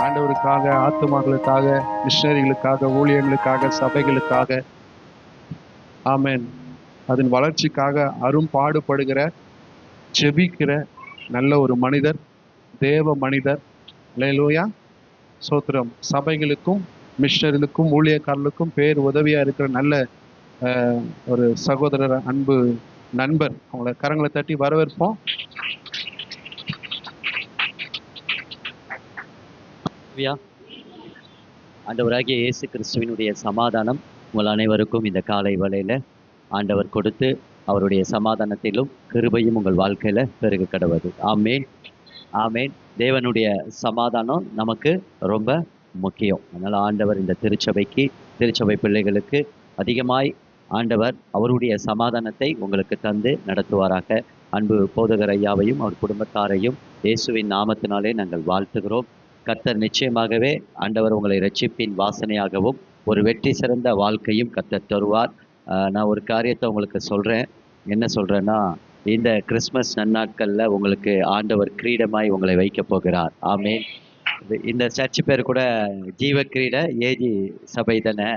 ஆண்டவருக்காக, ஆத்துமாக்களுக்காக, மிஷனரிகளுக்காக, ஊழியர்களுக்காக, சபைகளுக்காக, ஆமென், அதன் வளர்ச்சிக்காக அரும்பாடுபடுகிற, ஜெபிக்கிற நல்ல ஒரு மனிதர், தேவ மனிதர். அல்லேலூயா, சோத்திரம். சபைகளுக்கும் மிஷனரிகளுக்கும் ஊழியக்காரர்களுக்கும் பேர் உதவியா இருக்கிற நல்ல ஒரு சகோதரர், அன்பு நண்பர். அவங்கள கரங்களை தட்டி வரவேற்போம். ஆண்டவராகிய இயேசு கிறிஸ்துவினுடைய சமாதானம் உங்கள் அனைவருக்கும் இந்த காலை வேளையில ஆண்டவர் கொடுத்து அவருடைய சமாதானத்திலும் கிருபையும் உங்கள் வாழ்க்கையில பெருக கடவுது. ஆமேன், ஆமேன். தேவனுடைய சமாதானம் நமக்கு ரொம்ப முக்கியம். அதனால ஆண்டவர் இந்த திருச்சபை பிள்ளைகளுக்கு அதிகமாய் ஆண்டவர் அவருடைய சமாதானத்தை உங்களுக்கு தந்து நடத்துவாராக. அன்பு போதகர் ஐயாவையும் அவர் குடும்பத்தாரையும் இயேசுவின் நாமத்தினாலே நாங்கள் வாழ்த்துகிறோம். கர்த்தர் நிச்சயமாகவே ஆண்டவர் உங்களை இரட்சிப்பின் வாசனையாகவும் ஒரு வெற்றி சிறந்த வாழ்க்கையும் கர்த்தர் தருவார். நான் ஒரு காரியத்தை உங்களுக்கு சொல்கிறேன். என்ன சொல்கிறேன்னா, இந்த கிறிஸ்மஸ் நன்னாட்களில் உங்களுக்கு ஆண்டவர் கிரீடமாய் உங்களை வைக்க போகிறார். ஆமேன். இந்த சர்ச் பேர் கூட ஜீவ கிரீட ஏஜி சபை தானே.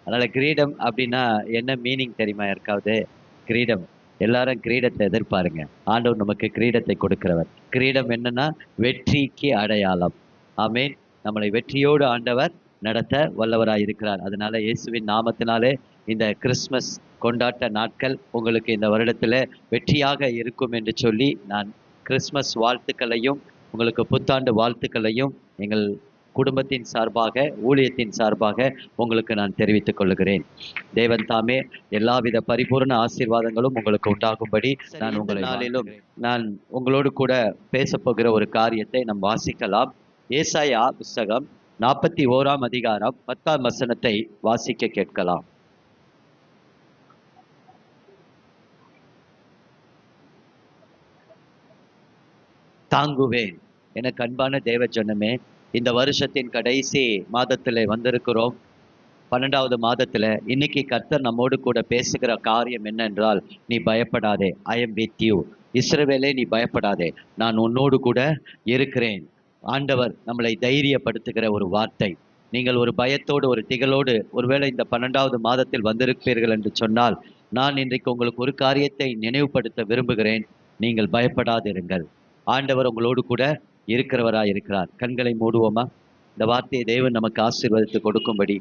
அதனால் கிரீடம் அப்படின்னா என்ன மீனிங் தெரியுமா யாருக்காவது? கிரீடம், எல்லாரும் கிரீடத்தை எதிர்பாருங்க. ஆண்டவர் நமக்கு கிரீடத்தை கொடுக்கிறவர். கிரீடம் என்னன்னா வெற்றிக்கு அடையாளம். ஆமேன். நம்மளை வெற்றியோடு ஆண்டவர் நடத்த வல்லவராய் இருக்கிறார். அதனால இயேசுவின் நாமத்தினாலே இந்த கிறிஸ்மஸ் கொண்டாட்ட நாட்கள் உங்களுக்கு இந்த வருடத்தில் வெற்றியாக இருக்கும் என்று சொல்லி நான் கிறிஸ்மஸ் வாழ்த்துக்களையும் உங்களுக்கு புத்தாண்டு வாழ்த்துக்களையும் எங்கள் குடும்பத்தின் சார்பாக, ஊழியத்தின் சார்பாக உங்களுக்கு நான் தெரிவித்துக் கொள்கிறேன். தேவன் தாமே எல்லாவித பரிபூர்ண ஆசீர்வாதங்களும் உங்களுக்கு உண்டாகும்படி நான் உங்களை நாளிலும் நான் உங்களோடு கூட பேசப்போகிற ஒரு காரியத்தை நாம் வாசிக்கலாம். ஏசாயா புஸ்தகம் 41ஆம் அதிகாரம் 10ஆம் வசனத்தை வாசிக்க கேட்கலாம். தாங்குவேன். எனக்கு அன்பான தேவ ஜனமே, இந்த வருஷத்தின் கடைசி மாதத்தில் வந்திருக்கிறோம். 12வது மாதத்துல இன்னைக்கு கர்த்தர் நம்மோடு கூட பேசுகிற காரியம் என்னென்றால், நீ பயப்படாதே, ஐ எம் வித் யூ. இஸ்ரவேலே நீ பயப்படாதே, நான் உன்னோடு கூட இருக்கிறேன். ஆண்டவர் நம்மளை தைரியப்படுத்துகிற ஒரு வார்த்தை. நீங்கள் ஒரு பயத்தோடு ஒரு திகழோடு ஒருவேளை இந்த 12வது மாதத்தில் வந்திருப்பீர்கள் என்று சொன்னால், நான் இன்றைக்கு உங்களுக்கு ஒரு காரியத்தை நினைவுபடுத்த விரும்புகிறேன். நீங்கள் பயப்படாதிருங்கள். ஆண்டவர் உங்களோடு கூட இருக்கிறவராய் இருக்கிறார். கண்களை மூடுவோமா? இந்த வார்த்தையை தேவன் நமக்கு ஆசீர்வதித்து கொடுக்கும்படி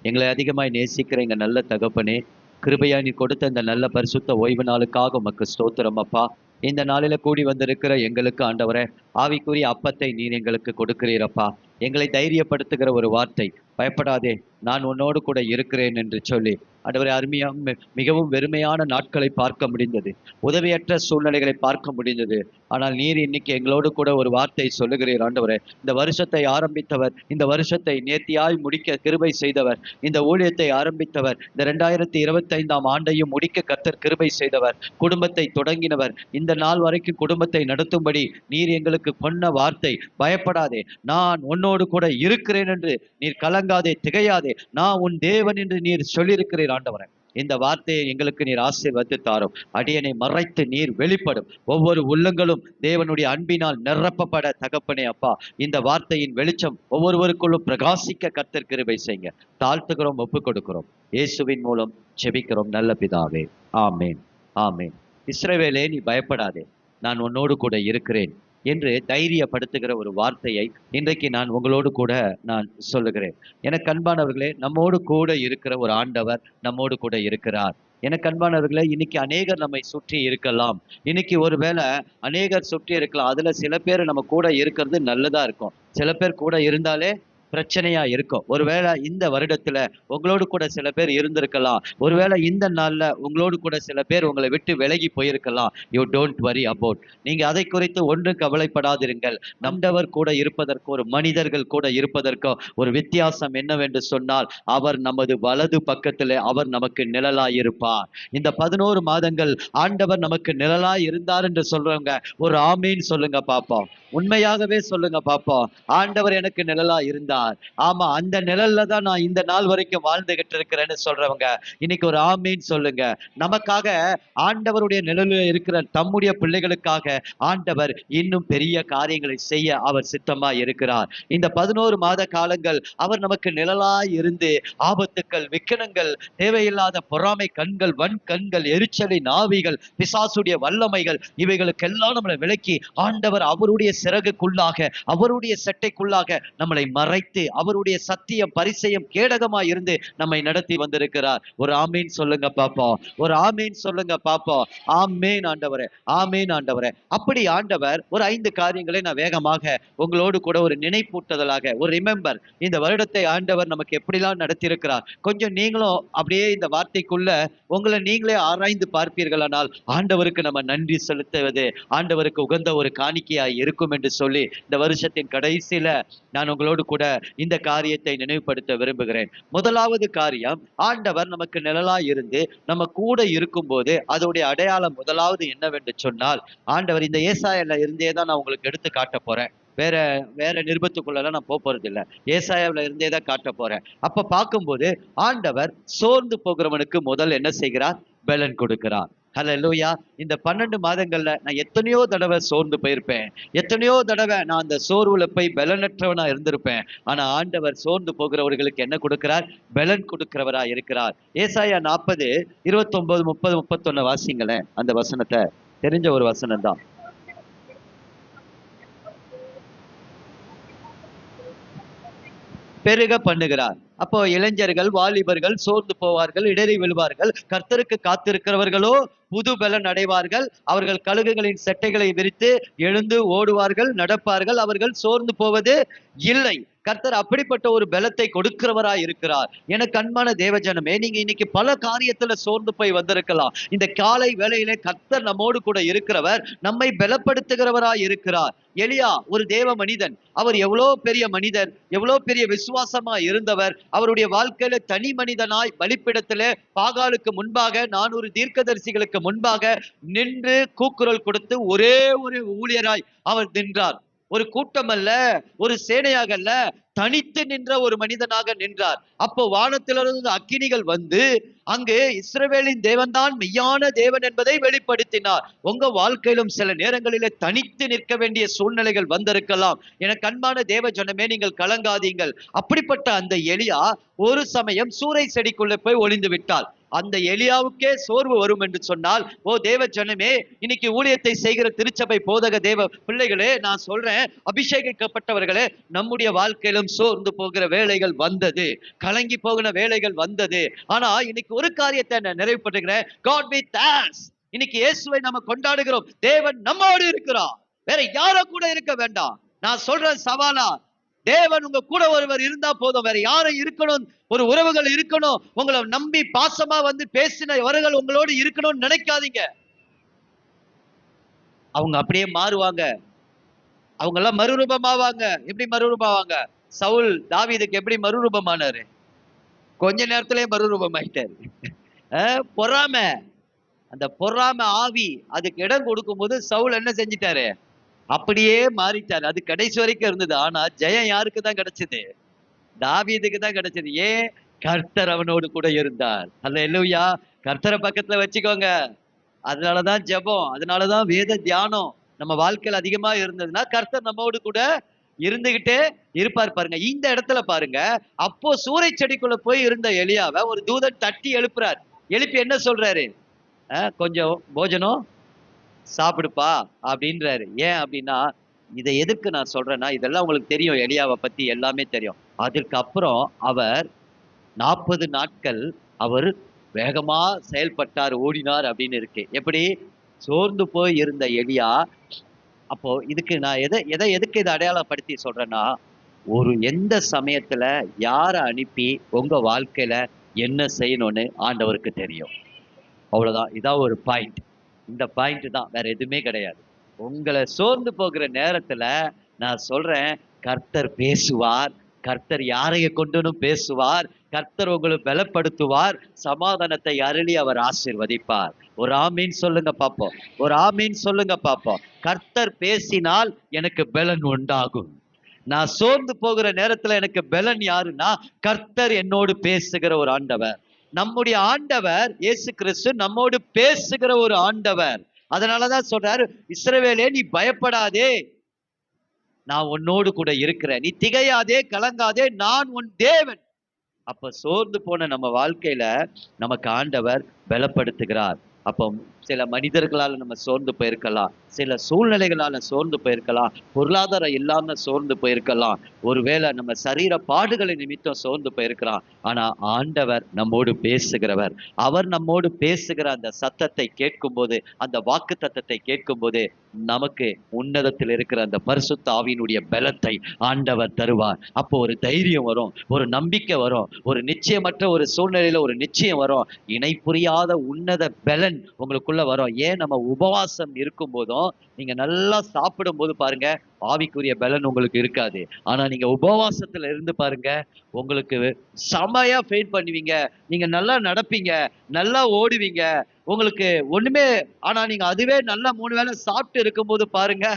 எங்களை அதிகமாய் நேசிக்கிற எங்கள் நல்ல தகப்பனே, கிருபையா நீ கொடுத்த இந்த நல்ல பரிசுத்த ஓய்வு நாளுக்காக உமக்கு ஸ்தோத்திரம் அப்பா. இந்த நாளில கூடி வந்திருக்கிற எங்களுக்கு ஆண்டவரே, ஆவிக்குரிய அப்பத்தை நீர் எங்களுக்கு கொடுக்கிறீரப்பா. எங்களை தைரியப்படுத்துகிற ஒரு வார்த்தை, பயப்படாதே, நான் உன்னோடு கூட இருக்கிறேன் என்று சொல்லி ஆண்டவரே, அருமையாக மிகவும் வெறுமையான நாட்களை பார்க்க முடிந்தது, உதவியற்ற சூழ்நிலைகளை பார்க்க முடிந்தது. ஆனால் நீர் இன்னைக்கு எங்களோடு கூட ஒரு வார்த்தை சொல்லுகிறீர் ஆண்டவரே. இந்த வருஷத்தை ஆரம்பித்தவர், இந்த வருஷத்தை நேர்த்தியாய் முடிக்க கிருபை செய்தவர், இந்த ஊழியத்தை ஆரம்பித்தவர், இந்த 2025ஆம் ஆண்டையும் முடிக்க கர்த்தர் கிருபை செய்தவர், குடும்பத்தை தொடங்கினவர், இந்த நாள் வரைக்கும் குடும்பத்தை நடத்தும்படி நீர் எங்களுக்கு சொன்ன வார்த்தை, பயப்படாதே, நான் உன்னோடு கூட இருக்கிறேன் என்று. நீர் கலங்காதே, திகையாதே, நான் உன் தேவன் என்று நீர் சொல்லியிருக்கிறீர் ஆண்டவரே. இந்த வார்த்தையை எங்களுக்கு நீர் ஆசீர்வதித்து தாரும். அடியனை மறைத்து நீர் வெளிப்படும். ஒவ்வொரு உள்ளங்களும் தேவனுடைய அன்பினால் நிரப்பப்பட தகப்பனே அப்பா, இந்த வார்த்தையின் வெளிச்சம் ஒவ்வொருவருக்குள்ளும் பிரகாசிக்க கர்த்தர் கிருபை செய்யுங்க. தாழ்த்துகிறோம், ஒப்புக் கொடுக்கிறோம். இயேசுவின் மூலம் ஜெபிக்கிறோம் நல்ல பிதாவே, ஆமேன், ஆமேன். இஸ்ரவேலே நீ பயப்படாதே, நான் உன்னோடு கூட இருக்கிறேன் என்று தைரியப்படுத்துகிற ஒரு வார்த்தையை இன்றைக்கு நான் உங்களோடு கூட நான் சொல்லுகிறேன். எனக்கு அன்பானவர்களே, நம்மோடு கூட இருக்கிற ஒரு ஆண்டவர் நம்மோடு கூட இருக்கிறார். எனக்கு அன்பானவர்களே, இன்னைக்கு அநேகர் நம்மை சுற்றி இருக்கலாம். இன்னைக்கு ஒருவேளை அநேகர் சுற்றி இருக்கலாம். அதுல சில பேர் நம்ம கூட இருக்கிறது நல்லதா இருக்கும், சில பேர் கூட இருந்தாலே பிரச்சனையா இருக்கும். ஒருவேளை இந்த வருடத்துல உங்களோடு கூட சில பேர் இருந்திருக்கலாம். ஒருவேளை இந்த நாள்ல உங்களோடு கூட சில பேர் உங்களை விட்டு விலகி போயிருக்கலாம். You don't worry about. நீங்க அதை குறித்து ஒன்றும் கவலைப்படாதிருங்கள். நம்மவர் கூட இருப்பதற்கு, ஒரு மனிதர்கள் கூட இருப்பதற்கு ஒரு வித்தியாசம் என்னவென்று சொன்னால், அவர் நமது வலது பக்கத்திலே அவர் நமக்கு நிழலாய் இருப்பார். இந்த 11 மாதங்கள் ஆண்டவர் நமக்கு நிழலாய் இருந்தார் என்று சொல்றவங்க ஒரு ஆமீன் சொல்லுங்க பாப்போம். உண்மையாகவே சொல்லுங்க பாப்போம். ஆண்டவர் எனக்கு நிழலா இருந்தார். ஆமா, அந்த நிழல்ல தான் நான் இந்த நாள் வரைக்கும் வாழ்ந்துகிட்டு இருக்கிறேன்னு சொல்றவங்க இன்னைக்கு ஒரு ஆமீன் சொல்லுங்க. நமக்காக ஆண்டவருடைய நிழலில் இருக்கிற தம்முடைய பிள்ளைகளுக்காக ஆண்டவர் இன்னும் பெரிய காரியங்களை செய்ய அவர் சித்தமா இருக்கிறார். இந்த 11 மாத காலங்கள் அவர் நமக்கு நிழலாய் இருந்து ஆபத்துக்கள், விக்கனங்கள், தேவையில்லாத பொறாமை கண்கள், வன் கண்கள், எரிச்சலின் ஆவிகள், பிசாசுடைய வல்லமைகள், இவைகளுக்கெல்லாம் நம்மளை விலக்கி ஆண்டவர் அவருடைய சிறகுக்குள்ளாக, அவருடைய செட்டைக்குள்ளாக நம்மளை மறைத்து அவருடைய சத்தியம் பரிசயம் கேடகமாய் இருந்து நம்மை நடத்தி வந்திருக்கிறார். ஒரு ஆமீன் சொல்லுங்க பாப்போம். ஒரு ஆமீன் சொல்லுங்க பாப்போம். ஆமேன் ஆண்டவரே, ஆமேன் ஆண்டவரே. அப்படி ஆண்டவர் ஒரு 5 காரியங்களை நான் வேகமாக உங்களோடு கூட ஒரு நினைப்பூட்டுதலாக ஒரு ரிமெம்பர், இந்த வருடத்தை ஆண்டவர் நமக்கு எப்படிலாம் நடத்தியிருக்கிறார், கொஞ்சம் நீங்களும் அப்படியே இந்த வார்த்தைக்குள்ள உங்களை நீங்களே ஆராய்ந்து பார்ப்பீர்களானால் ஆண்டவருக்கு நம்ம நன்றி செலுத்துவது ஆண்டவருக்கு உகந்த ஒரு காணிக்கையாய் இருக்கும் என்று சொல்லி இந்த வருஷத்தின் கடைசியில நான் உங்களோடு கூட இந்த காரியத்தை நினைவுபடுத்த விரும்புகிறேன். முதலாவது காரியம், ஆண்டவர் நமக்கு நிழலாய் இருந்து நம்ம கூட இருக்கும்போது அதோடைய அடையாளம் முதலாவது என்னவென்று சொன்னால், ஆண்டவர் இந்த ஏசாயால இருந்தே தான் நான் உங்களுக்கு எடுத்து காட்ட போறேன். வேற வேற நிருபத்துக்குள்ளலாம் நான் போறது இல்லை. ஏசாயாவில இருந்தே தான் காட்ட போறேன். அப்ப பார்க்கும்போது ஆண்டவர் சோர்ந்து போகிறவனுக்கு முதல் என்ன செய்கிறார்? பலன் கொடுக்கிறார். ஹல்லேலூயா. இந்த 12 மாதங்கள்ல நான் எத்தனையோ தடவை சோர்ந்து போயிருப்பேன். எத்தனையோ தடவை நான் அந்த சோர்வுல போய் பலனற்றவனா இருந்திருப்பேன். ஆனா ஆண்டவர் சோர்ந்து போகிறவர்களுக்கு என்ன கொடுக்கிறார்? பலன் கொடுக்கிறவரா இருக்கிறார். ஏசாயா 40, 29, 30, 31 வாசிங்களேன். அந்த வசனத்தை தெரிஞ்ச ஒரு வசனம் தான். பெருக பண்ணுகிறார். அப்போ இளைஞர்கள், வாலிபர்கள் சோர்ந்து போவார்கள், இடறி விழுவார்கள். கர்த்தருக்கு காத்திருக்கிறவர்களோ புது பலன் அடைவார்கள். அவர்கள் கழுகுகளின் செட்டைகளை விரித்து எழுந்து ஓடுவார்கள், நடப்பார்கள். அவர்கள் சோர்ந்து போவது இல்லை. கர்த்தர் அப்படிப்பட்ட ஒரு பலத்தை கொடுக்கிறவராய் இருக்கிறார். எனக்கு அன்பான தேவஜனமே, நீங்க இன்னைக்கு பல காரியத்துல சோர்ந்து போய் வந்திருக்கலாம். இந்த காலை வேளையிலே கர்த்தர் நம்மோடு கூட இருக்கிறவர், நம்மை பலப்படுத்துகிறவராய் இருக்கிறார். எலியா ஒரு தேவ மனிதன். அவர் எவ்வளோ பெரிய மனிதர், எவ்வளோ பெரிய விசுவாசமா இருந்தவர். அவருடைய வாழ்க்கையில தனி மனிதனாய் பலிப்பிடத்திலே பாகாலுக்கு முன்பாக 400 தீர்க்கதரிசிகளுக்கு முன்பாக நின்று கூக்குரல் கொடுத்து ஒரே ஒரு ஊழியராய் அவர் நின்றார். ஒரு கூட்டம் அல்ல, ஒரு சேனையாக அல்ல, தனித்து நின்ற ஒரு மனிதனாக நின்றார். அப்போ வானத்திலிருந்து அக்கினிகள் வந்து அங்கு இஸ்ரவேலின் தேவன் தான் மெய்யான தேவன் என்பதை வெளிப்படுத்தினார். உங்க வாழ்க்கையிலும் சில நேரங்களிலே தனித்து நிற்க வேண்டிய சூழ்நிலைகள் வந்திருக்கலாம். எனக்கு அன்பான தேவ ஜனமே, நீங்கள் கலங்காதீங்கள். அப்படிப்பட்ட அந்த எலியா ஒரு சமயம் சூறை செடிக்குள்ளே போய் ஒளிந்து விட்டார். அந்த எலியாவுக்கே சோர்வு வரும் என்று சொன்னால், ஓ தேவ ஜனமே, இன்னைக்கு ஊழியத்தை செய்கிற திருச்சபை போதக தேவ பிள்ளைகளே, நான் சொல்றேன், அபிஷேகிக்கப்பட்டவர்களே, நம்முடைய வாழ்க்கையிலும் சோர்ந்து போகிற வேலைகள் வந்தது, கலங்கி போகிற வேலைகள் வந்தது. ஆனா இன்னைக்கு ஒரு காரியத்தை நான் நிறைவுபடுகிறேன். God with us. இன்னைக்கு இயேசுவை நம்ம கொண்டாடுகிறோம். தேவன் நம்மோடு இருக்கிறார். வேற யாரோ கூட இருக்க வேண்டாம். நான் சொல்றேன் சவாலா, தேவன் உங்க கூட ஒருவர் இருந்தா போதும். வேற யாரும் இருக்கணும், ஒரு உறவுகள் இருக்கணும், உங்களை நம்பி பாசமா வந்து பேசினவர்கள் உங்களோடு இருக்கணும்னு நினைக்காதீங்க. அவங்க அப்படியே மாறுவாங்க. அவங்க எல்லாம் மறுரூபமாவாங்க. எப்படி மறுரூபமாவாங்க? சவுல் தாவீதுக்கு எப்படி மறுரூபமானாரு? கொஞ்ச நேரத்திலே மறுரூபம் ஆயிட்டாரு. பொறாமை, அந்த பொறாமை ஆவி அதுக்கு இடம் கொடுக்கும் போது சவுல் என்ன செஞ்சிட்டாரு? அப்படியே மாறிட்டாரு. அது கடைசி வரைக்கும் இருந்தது. ஆனா ஜெயம் யாருக்கு தான் கிடைச்சது? தாவீதுக்கு தான் கிடைச்சது. ஏன்? கர்த்தர் அவனோடு கூட இருந்தார். அல்லேலூயா. கர்த்தரை பக்கத்துல வச்சுக்கோங்க. அதனாலதான் ஜெபம், அதனாலதான் வேத தியானம் நம்ம வாழ்க்கையில் அதிகமா இருந்ததுன்னா கர்த்தர் நம்மோடு கூட இருந்துகிட்டே இருப்பார். பாருங்க, இந்த இடத்துல பாருங்க, அப்போ சூறை செடிக்குள்ள போய் இருந்த எலியாவை ஒரு தூதன் தட்டி எழுப்புறார். எழுப்பி என்ன சொல்றாரு? கொஞ்சம் போஜனம் சாப்பிடுப்பா அப்படின்றாரு. ஏன் அப்படின்னா, இதை எதுக்கு நான் சொல்றேன்னா, இதெல்லாம் உங்களுக்கு தெரியும், எலியாவை பத்தி எல்லாமே தெரியும். அதற்கு அப்புறம் அவர் 40 நாட்கள் அவர் வேகமா செயல்பட்டார், ஓடினார் அப்படின்னு இருக்கு. எப்படி? சோர்ந்து போய் இருந்த எலியா. அப்போ இதுக்கு நான் எதுக்கு இதை அடையாளப்படுத்தி சொல்றேன்னா, ஒரு எந்த சமயத்துல யாரை அனுப்பி உங்க வாழ்க்கையில என்ன செய்யணும்னு ஆண்டவருக்கு தெரியும். அவ்வளவுதான். இதான் ஒரு பாயிண்ட். இந்த பாயிண்ட் தான், வேற எதுவுமே கிடையாது. உங்களை சோர்ந்து போகிற நேரத்துல நான் சொல்றேன், கர்த்தர் பேசுவார். கர்த்தர் யாரைய கொண்டுன்னு பேசுவார். கர்த்தர் உங்களை பலப்படுத்துவார், சமாதானத்தை அருளி அவர் ஆசீர்வதிப்பார். ஒரு ஆமீன் சொல்லுங்க பாப்போம். ஒரு ஆமீன் சொல்லுங்க பாப்போம். கர்த்தர் பேசினால் எனக்கு பலன் உண்டாகும். நான் சோர்ந்து போகிற நேரத்துல எனக்கு பலன் யாருன்னா, கர்த்தர் என்னோடு பேசுகிற ஒரு ஆண்டவர். நம்முடைய ஆண்டவர் இயேசு கிறிஸ்து நம்மோடு பேசுகிற ஒரு ஆண்டவர். அதனாலதான் சொல்றாரு, இஸ்ரவேலே நீ பயப்படாதே, நான் உன்னோடு கூட இருக்கிறேன், நீ திகையாதே கலங்காதே, நான் உன் தேவன். அப்ப சோர்ந்து போன நம்ம வாழ்க்கையில நமக்கு ஆண்டவர் பலப்படுத்துகிறார். அப்போ சில மனிதர்களால நம்ம சோர்ந்து போயிருக்கலாம், சில சூழ்நிலைகளால சோர்ந்து போயிருக்கலாம், பொருளாதாரம் இல்லாம சோர்ந்து போயிருக்கலாம், ஒருவேளை நம்ம சரீர பாடுகளை நிமித்தம் சோர்ந்து போயிருக்கலாம். ஆனா ஆண்டவர் நம்மோடு பேசுகிறவர். அவர் நம்மோடு பேசுகிற அந்த சத்தத்தை கேட்கும் போது, அந்த வாக்கு தத்தத்தை கேட்கும் போது, நமக்கு உன்னதத்தில் இருக்கிற அந்த பரிசுத்த ஆவியினுடைய பலத்தை ஆண்டவர் தருவார். அப்போ ஒரு தைரியம் வரும், ஒரு நம்பிக்கை வரும், ஒரு நிச்சயமற்ற ஒரு சூழ்நிலையில ஒரு நிச்சயம் வரும், இணை புரியாத உன்னத பலன் உங்களுக்குள்ள வரும். ஏன் நம்ம உபவாசம் இருக்கும் போதும், நீங்க நல்லா சாப்பிடும் போது பாருங்க, ஆவிக்குரிய பலன் உங்களுக்கு இருக்காது. ஆனா நீங்க உபவாசத்துல இருந்து பாருங்க, உங்களுக்கு செமையா ஃபெயிட் பண்ணுவீங்க, நீங்க நல்லா நடப்பீங்க, நல்லா ஓடுவீங்க, உங்களுக்கு ஒண்ணுமே. ஆனா நீங்க அதுவே நல்லா 3 வேளை சாப்பிட்டு இருக்கும்போது பாருங்க,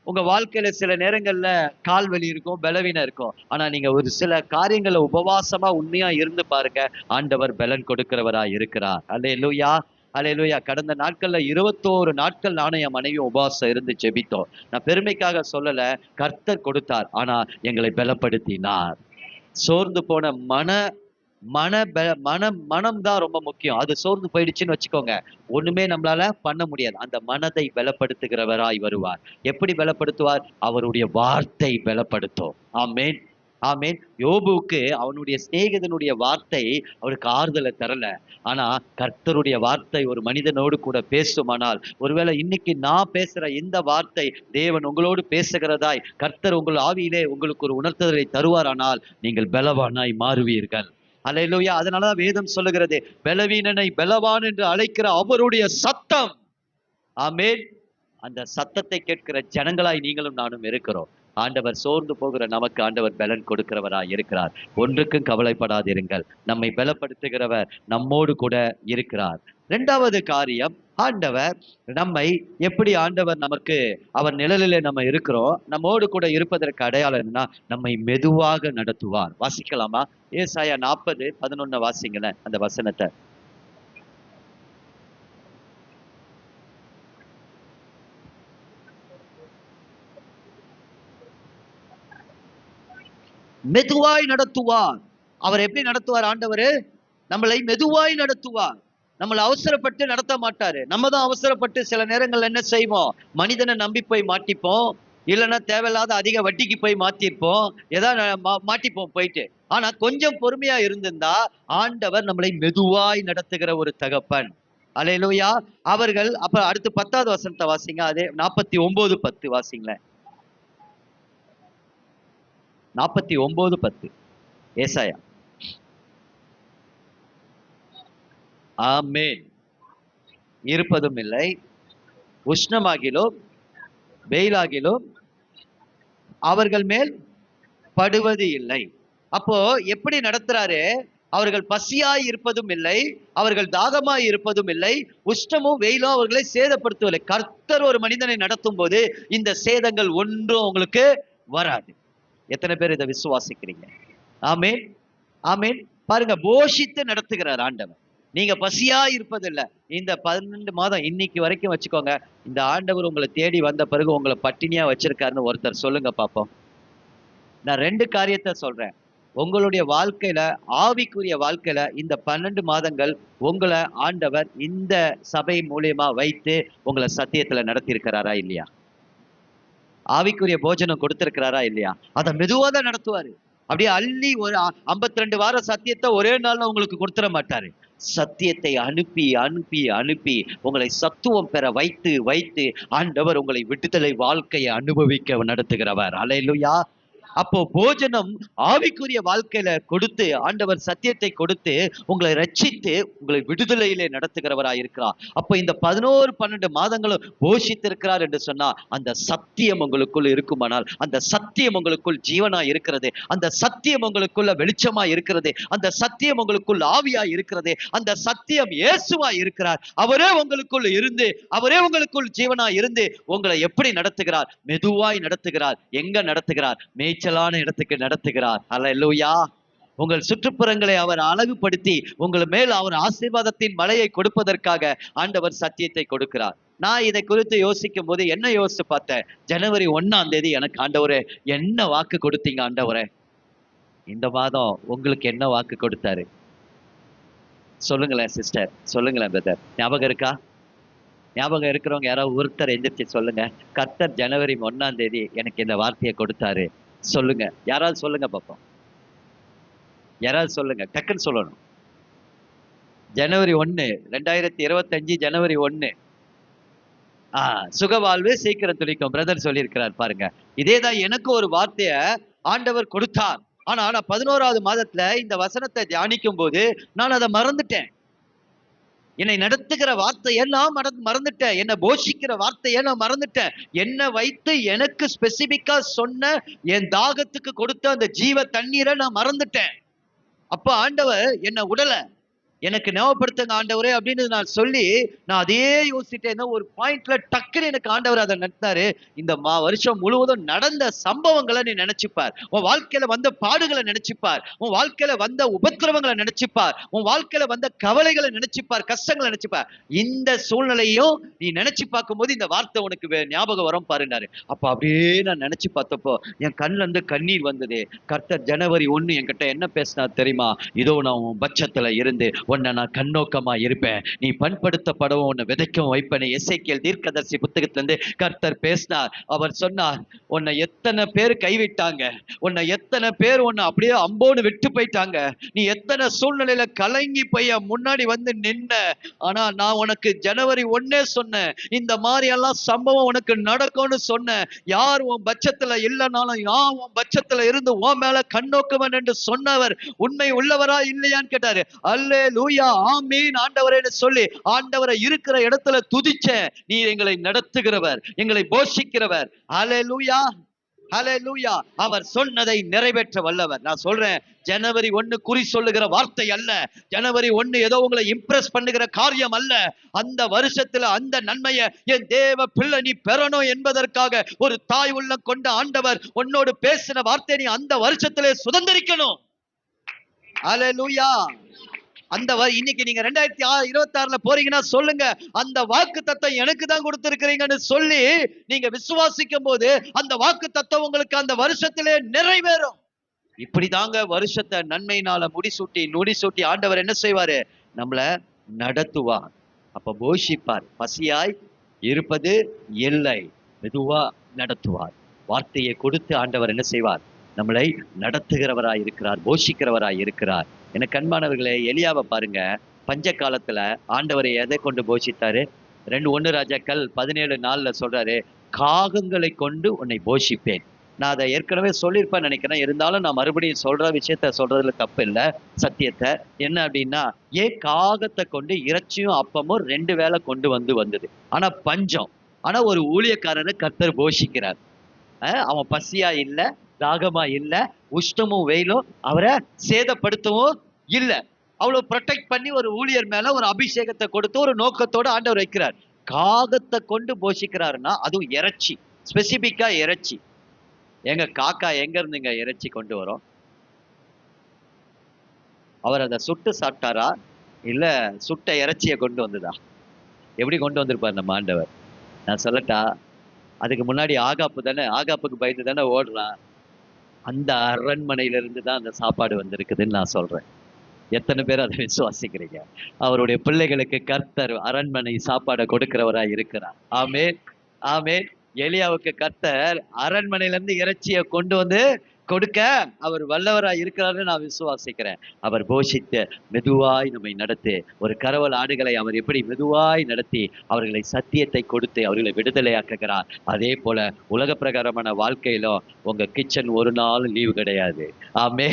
உங்க வாழ்க்கையில சில நேரங்கள்ல கால் வலி இருக்கும், பலவீனம் இருக்கும். ஆனா நீங்க ஒரு சில காரியங்களை உபவாசமா உண்மையா இருந்து பாருங்க, ஆண்டவர் பலன் கொடுக்கிறவரா இருக்கிறார். அல்லேலூயா, அல்லேலூயா. கடந்த நாட்கள்ல 21 நாட்கள் நானும் என் மனைவி உபவாசம் இருந்து ஜெபித்தோம். நான் பெருமைக்காக சொல்லல, கர்த்தர் கொடுத்தார், ஆனா எங்களை பலப்படுத்தினார். சோர்ந்து போன மனம் தான் ரொம்ப முக்கியம். அது சோர்ந்து போயிடுச்சுன்னு வச்சுக்கோங்க, ஒண்ணுமே நம்மளால பண்ண முடியாது. அந்த மனதை பலப்படுத்துகிறவராய் வருவார். எப்படி பலப்படுத்துவார்? அவருடைய வார்த்தை பலப்படுத்தும். ஆமேன், ஆமேன். யோபுவுக்கு அவனுடைய சிநேகிதனுடைய வார்த்தை அவருக்கு ஆறுதலை தரல. ஆனா கர்த்தருடைய வார்த்தை ஒரு மனிதனோடு கூட பேசுமானால், ஒருவேளை இன்னைக்கு நான் பேசுற இந்த வார்த்தை தேவன் உங்களோடு பேசுகிறதாய் கர்த்தர் உங்கள் ஆவியிலே உங்களுக்கு ஒரு உணர்த்துதலை தருவாரானால், நீங்கள் பலவானாய் மாறுவீர்கள். அல்லேலூயா. அதனாலதான் வேதம் சொல்லுகிறது, பலவீனனை பலவான் என்று அழைக்கிற அவருடைய சத்தம். ஆமேன். அந்த சத்தத்தை கேட்கிற ஜனங்களாய் நீங்களும் நானும் இருக்கிறோம். ஆண்டவர் சோர்ந்து போகிற நமக்கு ஆண்டவர் பலன் கொடுக்கிறவராய் இருக்கிறார். ஒன்றுக்கும் கவலைப்படாதிருங்கள், நம்மை பலப்படுத்துகிறவர் நம்மோடு கூட இருக்கிறார். 2வது காரியம், ஆண்டவர் நம்மை எப்படி, ஆண்டவர் நமக்கு அவர் நிழலிலே நம்ம இருக்கிறோம், நம்மோடு கூட இருப்பதற்கு அடையாளம் என்னன்னா, நம்மை மெதுவாக நடத்துவார். வாசிக்கலாமா? ஏசாயா 40:11 வாசிங்களேன் அந்த வசனத்தை. மெதுவாய் நடத்துவார். அவர் எப்படி நடத்துவார்? ஆண்டவர் நம்மளை மெதுவாய் நடத்துவார். நம்மளை அவசரப்பட்டு நடத்த மாட்டாரு. நம்ம தான் அவசரப்பட்டு சில நேரங்கள்ல என்ன செய்வோம்? மனிதனை நம்பி போய் மாட்டிப்போம், இல்லைன்னா தேவையில்லாத அதிக வட்டிக்கு போய் மாத்திருப்போம், ஏதாவது மாட்டிப்போம் போயிட்டு. ஆனா கொஞ்சம் பொறுமையா இருந்திருந்தா ஆண்டவர் நம்மளை மெதுவாய் நடத்துகிற ஒரு தகப்பன். அல்லேலூயா. அவர்கள் அப்ப அடுத்து 10வது வசனத்தை வாசிங்க. அதே 49:10 வாசிங்களேன். 49:10 ஏசாயா. ஆமென். இருப்பதும் இல்லை, உஷ்ணமாகிலும் வெயிலாகிலும் அவர்கள் மேல் படுவது இல்லை. அப்போ எப்படி நடத்துறாரு? அவர்கள் பசியாய் இருப்பதும் இல்லை, அவர்கள் தாகமாய் இருப்பதும் இல்லை, உஷ்ணமும் வெயிலும் அவர்களை சேதப்படுத்தவில்லை. கர்த்தர் ஒரு மனிதனை நடத்தும் போது இந்த சேதங்கள் ஒன்றும் உங்களுக்கு வராது. எத்தனை பேர் இதை விசுவாசிக்கிறீங்க? ஆமேன், ஆமேன். பாருங்க, போஷித்து நடத்துகிறார் ஆண்டவர். நீங்க பசியா இருப்பதில்லை. இந்த 12 மாதம் இன்னைக்கு வரைக்கும் வச்சுக்கோங்க, இந்த ஆண்டவர் உங்களை தேடி வந்த பிறகு உங்களை பட்டினியா வச்சிருக்காருன்னு ஒருத்தர் சொல்லுங்க பாப்போம். நான் 2 காரியத்தை சொல்றேன். உங்களுடைய வாழ்க்கையில, ஆவிக்குரிய வாழ்க்கையில இந்த 12 மாதங்கள் உங்களை ஆண்டவர் இந்த சபை மூலியமா வைத்து உங்களை சத்தியத்துல நடத்தி இருக்கிறாரா இல்லையா? ஆவிக்குரிய போஜனம் கொடுத்திருக்கிறாரா இல்லையா? அதை மெதுவா தான் நடத்துவாரு. அப்படியே அள்ளி ஒரு 52 வார சத்தியத்தை ஒரே நாள்ல உங்களுக்கு கொடுத்துட மாட்டாரு. சத்தியத்தை அனுப்பி அனுப்பி அனுப்பி உங்களை சத்துவம் பெற வைத்து வைத்து ஆண்டவர் உங்களை விடுதலை வாழ்க்கையை அனுபவிக்க நடத்துகிறவர். அல்லேலூயா. அப்போ போஜனம் ஆவிக்குரிய வாழ்க்கையில கொடுத்து, ஆண்டவர் சத்தியத்தை கொடுத்து உங்களை ரட்சித்து உங்களை விடுதலையிலே நடத்துகிறவராய் இருக்கிறார். அப்போ இந்த 11 12 மாதங்களும் போஷித்திருக்கிறார் என்று சொன்னா, அந்த சத்தியம் உங்களுக்குள் இருக்குமானால், அந்த சத்தியம் உங்களுக்குள் ஜீவனா இருக்கிறது, அந்த சத்தியம் உங்களுக்குள்ள வெளிச்சமா இருக்கிறது, அந்த சத்தியம் உங்களுக்குள் ஆவியா இருக்கிறது, அந்த சத்தியம் இயேசுவா இருக்கிறார். அவரே உங்களுக்குள் இருந்து, அவரே உங்களுக்குள் ஜீவனா இருந்து உங்களை எப்படி நடத்துகிறார்? மெதுவாய் நடத்துகிறார். எங்க நடத்துகிறார்? மேய்ச்சலான இடத்துக்கு நடத்துகிறார். அல்லேலூயா. உங்கள் சுற்றுப்புறங்களை அவர் அழகுபடுத்தி உங்கள் மேல் அவர் ஆசீர்வாதத்தின் மழையை கொடுப்பதற்காக ஆண்டவர் சத்தியத்தை கொடுக்கிறார். நான் இதை குறித்து யோசிக்கும் போது என்ன யோசிச்சு பார்த்தேன்? ஜனவரி 1ஆம் தேதி எனக்கு ஆண்டவரே என்ன வாக்கு கொடுத்தீங்க ஆண்டவரே? இந்த மாதம் உங்களுக்கு என்ன வாக்கு கொடுத்தாரு? சொல்லுங்களேன் சிஸ்டர், சொல்லுங்களேன் பிரதர். ஞாபகம் இருக்கா? ஞாபகம் இருக்கிறவங்க யாராவது ஒருத்தர் எந்திரிச்சு சொல்லுங்க. கர்த்தர் ஜனவரி 1ஆம் தேதி எனக்கு இந்த வார்த்தையை கொடுத்தாரு. சொல்லுங்க, யாராவது சொல்லுங்க பார்ப்போம். யாராவது சொல்லுங்க, டக்குன்னு சொல்லணும். ஜனவரி 1, 2025 ஜனவரி 1. சுகவாழ்வு சீக்கிரம் துளிக்கும் பிரதர் சொல்லியிருக்கிறார் பாருங்க. இதேதான் எனக்கு ஒரு வார்த்தைய ஆண்டவர் கொடுத்தார். ஆனா நான் 11ஆவது மாதத்துல இந்த வசனத்தை தியானிக்கும் போது நான் அதை மறந்துட்டேன். என்னை நடத்துகிற வார்த்தையை நான் மறந்துட்டேன். என்னை போஷிக்கிற வார்த்தையை நான் மறந்துட்டேன். என்னை வைத்து எனக்கு ஸ்பெசிபிக்கா சொன்ன என் தாகத்துக்கு கொடுத்த அந்த ஜீவ தண்ணீரை நான் மறந்துட்டேன். அப்ப ஆண்டவர் என்னை உடல எனக்கு ஞாபகப்படுத்துங்க ஆண்டவரே அப்படின்னு நான் சொல்லி நான் அதே யோசிச்சுட்டேன். ஒரு பாயிண்ட்ல டக்குன்னு எனக்கு ஆண்டவர் அதை நடத்தினாரு. இந்த வருஷம் முழுவதும் நடந்த சம்பவங்களை நீ நினைச்சுப்பார். உன் வாழ்க்கையில வந்த பாடுகளை நினைச்சுப்பார். உன் வாழ்க்கையில வந்த உபத்திரவங்களை நினைச்சுப்பார். உன் வாழ்க்கையில வந்த கவலைகளை நினைச்சுப்பார், கஷ்டங்களை நினைச்சுப்பார். இந்த சூழ்நிலையும் நீ நினைச்சு பார்க்கும் போது இந்த வார்த்தை உனக்கு ஞாபகம் வரும் பாருனாரு. அப்ப அப்படியே நான் நினைச்சு பார்த்தப்போ என் கண்ணுல இருந்து கண்ணீர் வந்தது. கர்த்தர் ஜனவரி 1 என்கிட்ட என்ன பேசினா தெரியுமா? இதோ நான் உன் பட்சத்துல இருந்து உன்னை நான் கண்ணோக்கமா இருப்பேன், நீ பண்படுத்தப்படவும் உன்னை விதைக்கவும் வைப்பேன். எசேக்கியேல் தீர்க்கதரிசி புத்தகத்திலிருந்து கர்த்தர் பேசினார். அவர் சொன்னார், உன்னை எத்தனை பேர் கைவிட்டாங்க, உன்னை எத்தனை பேர் உன்னை அப்படியே அம்போன்னு விட்டு போயிட்டாங்க, நீ எத்தனை சூழ்நிலையில கலங்கி போய் முன்னாடி வந்து நின்ன. ஆனா நான் உனக்கு ஜனவரி 1 சொன்னேன், இந்த மாதிரி எல்லாம் சம்பவம் உனக்கு நடக்கும்னு சொன்னேன். யார் உன் பட்சத்துல இல்லைனாலும் யார் உன் பட்சத்துல இருந்து உன் மேல கண்ணோக்குவன் என்று சொன்னவர் உண்மை உள்ளவரா இல்லையான்னு கேட்டாரு. அல்லேலூயா, ஆமீன் ஆண்டவரேன்னு சொல்லி ஆண்டவரை இருக்கிற இடத்துல துதிச்சேன். நீ எங்களை நடத்துகிறவர், எங்களை போஷிக்கிறவர். அல்லேலூயா, அல்லேலூயா. அவர் சொன்னதை நிறைவேற்ற வல்லவர். நான் சொல்றேன், ஜனவரி 1 குறி சொல்லுகிற வார்த்தை அல்ல. ஜனவரி 1 ஏதோ உங்களை இம்ப்ரெஸ் பண்ணுகிற காரியம் அல்ல. அந்த வருஷத்துல அந்த நன்மையை என் தேவ பிள்ளை நீ பெறணும் என்பதற்காக ஒரு தாய் உள்ளம் கொண்ட ஆண்டவர் உன்னோடு பேசின வார்த்தை நீ அந்த வருஷத்திலே சுதந்திரிக்கணும். அல்லேலூயா. அந்த இன்னைக்கு நீங்க 2026ல போறீங்கன்னா சொல்லுங்க, அந்த வாக்கு தத்தம் எனக்கு தான் கொடுத்திருக்கிறீங்கன்னு சொல்லி நீங்க விசுவாசிக்கும் போது அந்த வாக்கு தத்தம் உங்களுக்கு அந்த வருஷத்திலே நிறைவேறும். இப்படிதாங்க வருஷத்தை நன்மையினால முடிசூட்டி ஆண்டவர் என்ன செய்வாரு? நம்மள நடத்துவார். அப்ப போஷிப்பார். பசியாய் இருப்பது இல்லை, மெதுவா நடத்துவார். வார்த்தையை கொடுத்து ஆண்டவர் என்ன செய்வார்? நம்மளை நடத்துகிறவராய் இருக்கிறார், போஷிக்கிறவராய் இருக்கிறார். எனக்கு அன்பானவர்களே, எலியாவை பாருங்க. பஞ்ச காலத்துல ஆண்டவரை எதை கொண்டு போஷித்தாரு? 1 ராஜாக்கள் 17:4 சொல்றாரு, காகங்களை கொண்டு உன்னை போஷிப்பேன். நான் அதை ஏற்கனவே சொல்லியிருப்பேன் நினைக்கிறேன். இருந்தாலும் நான் மறுபடியும் சொல்ற விஷயத்த சொல்றதுல தப்பு இல்லை. சத்தியத்தை என்ன அப்படின்னா, ஏன் காகத்தை கொண்டு இறைச்சியும் அப்பமும் 2 வேளை கொண்டு வந்தது. ஆனா பஞ்சம். ஆனா ஒரு ஊழியக்காரரை கர்த்தர் போஷிக்கிறார். அவன் பசியா இல்ல, தாகமா இல்ல, உஷ்ணமும் வெயிலும் அவரை சேதப்படுத்தவும் இல்ல. அவ்வளவு ப்ரொடெக்ட் பண்ணி ஒரு ஊழியர் மேல ஒரு அபிஷேகத்தை கொடுத்து ஒரு நோக்கத்தோட ஆண்டவர் வைக்கிறார். காகத்தை கொண்டு போஷிக்கிறாருன்னா அதுவும் இறைச்சி, ஸ்பெசிபிக்கா இறைச்சி. எங்க காக்கா எங்க இருந்துங்க இறைச்சி கொண்டு வரும்? அவர் அதை சுட்டு சாப்பிட்டாரா இல்ல சுட்ட இறைச்சியை கொண்டு வந்ததா? எப்படி கொண்டு வந்திருப்பார் நம்ம ஆண்டவர்? நான் சொல்லட்டா? அதுக்கு முன்னாடி ஆகாப்பு தானே, ஆகாப்புக்கு பயந்து தானே ஓடுறான். அந்த அரண்மனையிலிருந்து தான் அந்த சாப்பாடு வந்திருக்குதுன்னு நான் சொல்றேன். எத்தனை பேர் அதை விசுவாசிக்கிறீங்க? அவருடைய பிள்ளைகளுக்கு கர்த்தர் அரண்மனை சாப்பாடை கொடுக்கிறவராய் இருக்கிறார். ஆமென், ஆமென். எலியாவுக்கு கர்த்தர் அரண்மனையில இருந்து இறைச்சியை கொண்டு வந்து கொடுக்க அவர் வல்லவராய் இருக்கிறாருன்னு நான் விசுவாசிக்கிறேன். அவர் போஷித்து மெதுவாய் நம்மை நடத்தி, ஒரு கரவல் ஆடுகளை அவர் எப்படி மெதுவாய் நடத்தி அவர்களை சத்தியத்தை கொடுத்து அவர்களை விடுதலையாக்குகிறார். அதே போல உலக பிரகாரமான வாழ்க்கையிலும் உங்க கிச்சன் ஒரு நாள் லீவு கிடையாது. ஆமே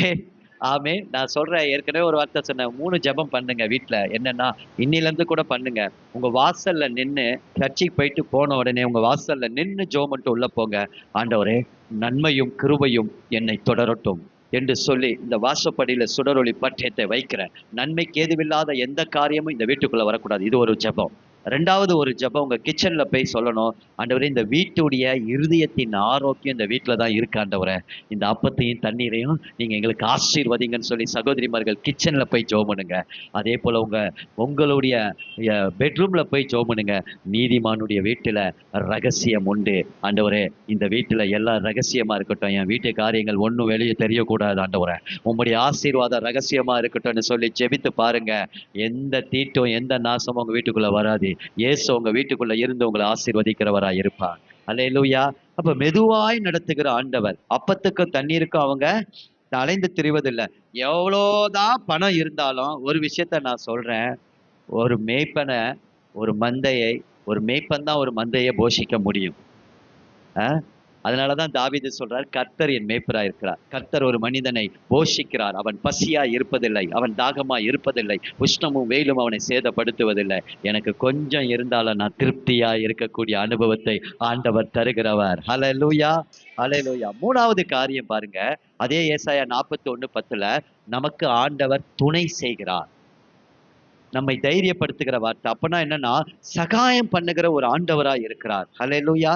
ஆமே. நான் சொல்றேன், ஏற்கனவே ஒரு வார்த்தை சொன்னேன். 3 ஜெபம் பண்ணுங்க வீட்ல. என்னன்னா, இன்னில இருந்து கூட பண்ணுங்க. உங்க வாசல்ல நின்னு, சர்ச்சுக்கு போயிட்டு போன உடனே உங்க வாசல்ல நின்னு ஜெபம் பண்ணிட்டு உள்ள போங்க. ஆண்டவரே, நன்மையும் கிருபையும் என்னை தொடரட்டும் என்று சொல்லி இந்த வாசப்படியில சுடரொளி பட்டயத்தை வைக்கிறேன். நன்மைக்கு ஏதுவில்லாத எந்த காரியமும் இந்த வீட்டுக்குள்ள வரக்கூடாது. இது ஒரு ஜெபம். 2வது ஒரு ஜெபம், உங்க கிச்சன்ல போய் சொல்லணும், ஆண்டவரே, இந்த வீட்டுடைய இருதயத்தின் ஆரோக்கியம் இந்த வீட்டுல தான் இருக்கு ஆண்டவரே. இந்த அப்பத்தையும் தண்ணீரையும் நீங்க எங்களுக்கு ஆசீர்வதிங்கன்னு சொல்லி சகோதரிமார்கள் கிச்சன்ல போய் ஜெபம் பண்ணுங்க. அதே போல உங்களுடைய பெட்ரூம்ல போய் ஜெபம் பண்ணுங்க. நீதிமானுடைய வீட்டுல ரகசியம் உண்டு. ஆண்டவரே, இந்த வீட்டுல எல்லாம் ரகசியமா இருக்கட்டும். என் வீட்டு காரியங்கள் ஒன்றும் வெளியே தெரியக்கூடாது ஆண்டவரே. உங்களுடைய ஆசீர்வாதம் ரகசியமா இருக்கட்டும்னு சொல்லி ஜெபித்து பாருங்க. எந்த தீட்டும் எந்த நாசமும் உங்க வீட்டுக்குள்ள வராது. இயேசு உங்க வீட்டுக்குள்ள இருந்து உங்களை ஆசீர்வதிக்கிறவராய் இருப்பார். அல்லேலூயா. அப்ப மெதுவாய் நடத்துகிற ஆண்டவர். அப்பத்துக்கும் தண்ணீருக்கும் அவங்க அலைந்து திரிவதில்லை. எவ்வளோதான் பணம் இருந்தாலும் ஒரு விஷயத்த நான் சொல்றேன், ஒரு மேய்ப்பனை ஒரு மேய்ப்பன் தான் ஒரு மந்தையை போஷிக்க முடியும். அதனாலதான் தாவீது சொல்றார், கர்த்தர் என் மேய்ப்பராய் இருக்கிறார். கர்த்தர் ஒரு மனிதனை போஷிக்கிறார். அவன் பசியா இருப்பதில்லை, அவன் தாகமா இருப்பதில்லை, உஷ்ணமும் வெயிலும் அவனை சேதப்படுத்துவதில்லை. எனக்கு கொஞ்சம் இருந்தாலும் நான் திருப்தியா இருக்கக்கூடிய அனுபவத்தை ஆண்டவர் தருகிறவர். ஹல்லேலூயா, ஹல்லேலூயா. 3வது காரியம் பாருங்க, அதே ஏசாயா 41:10 நமக்கு ஆண்டவர் துணை செய்கிறார். நம்மை தைரியப்படுத்துகிற வார்த்தை. அப்பனா என்னன்னா, சகாயம் பண்ணுகிற ஒரு ஆண்டவரா இருக்கிறார். ஹல்லேலூயா.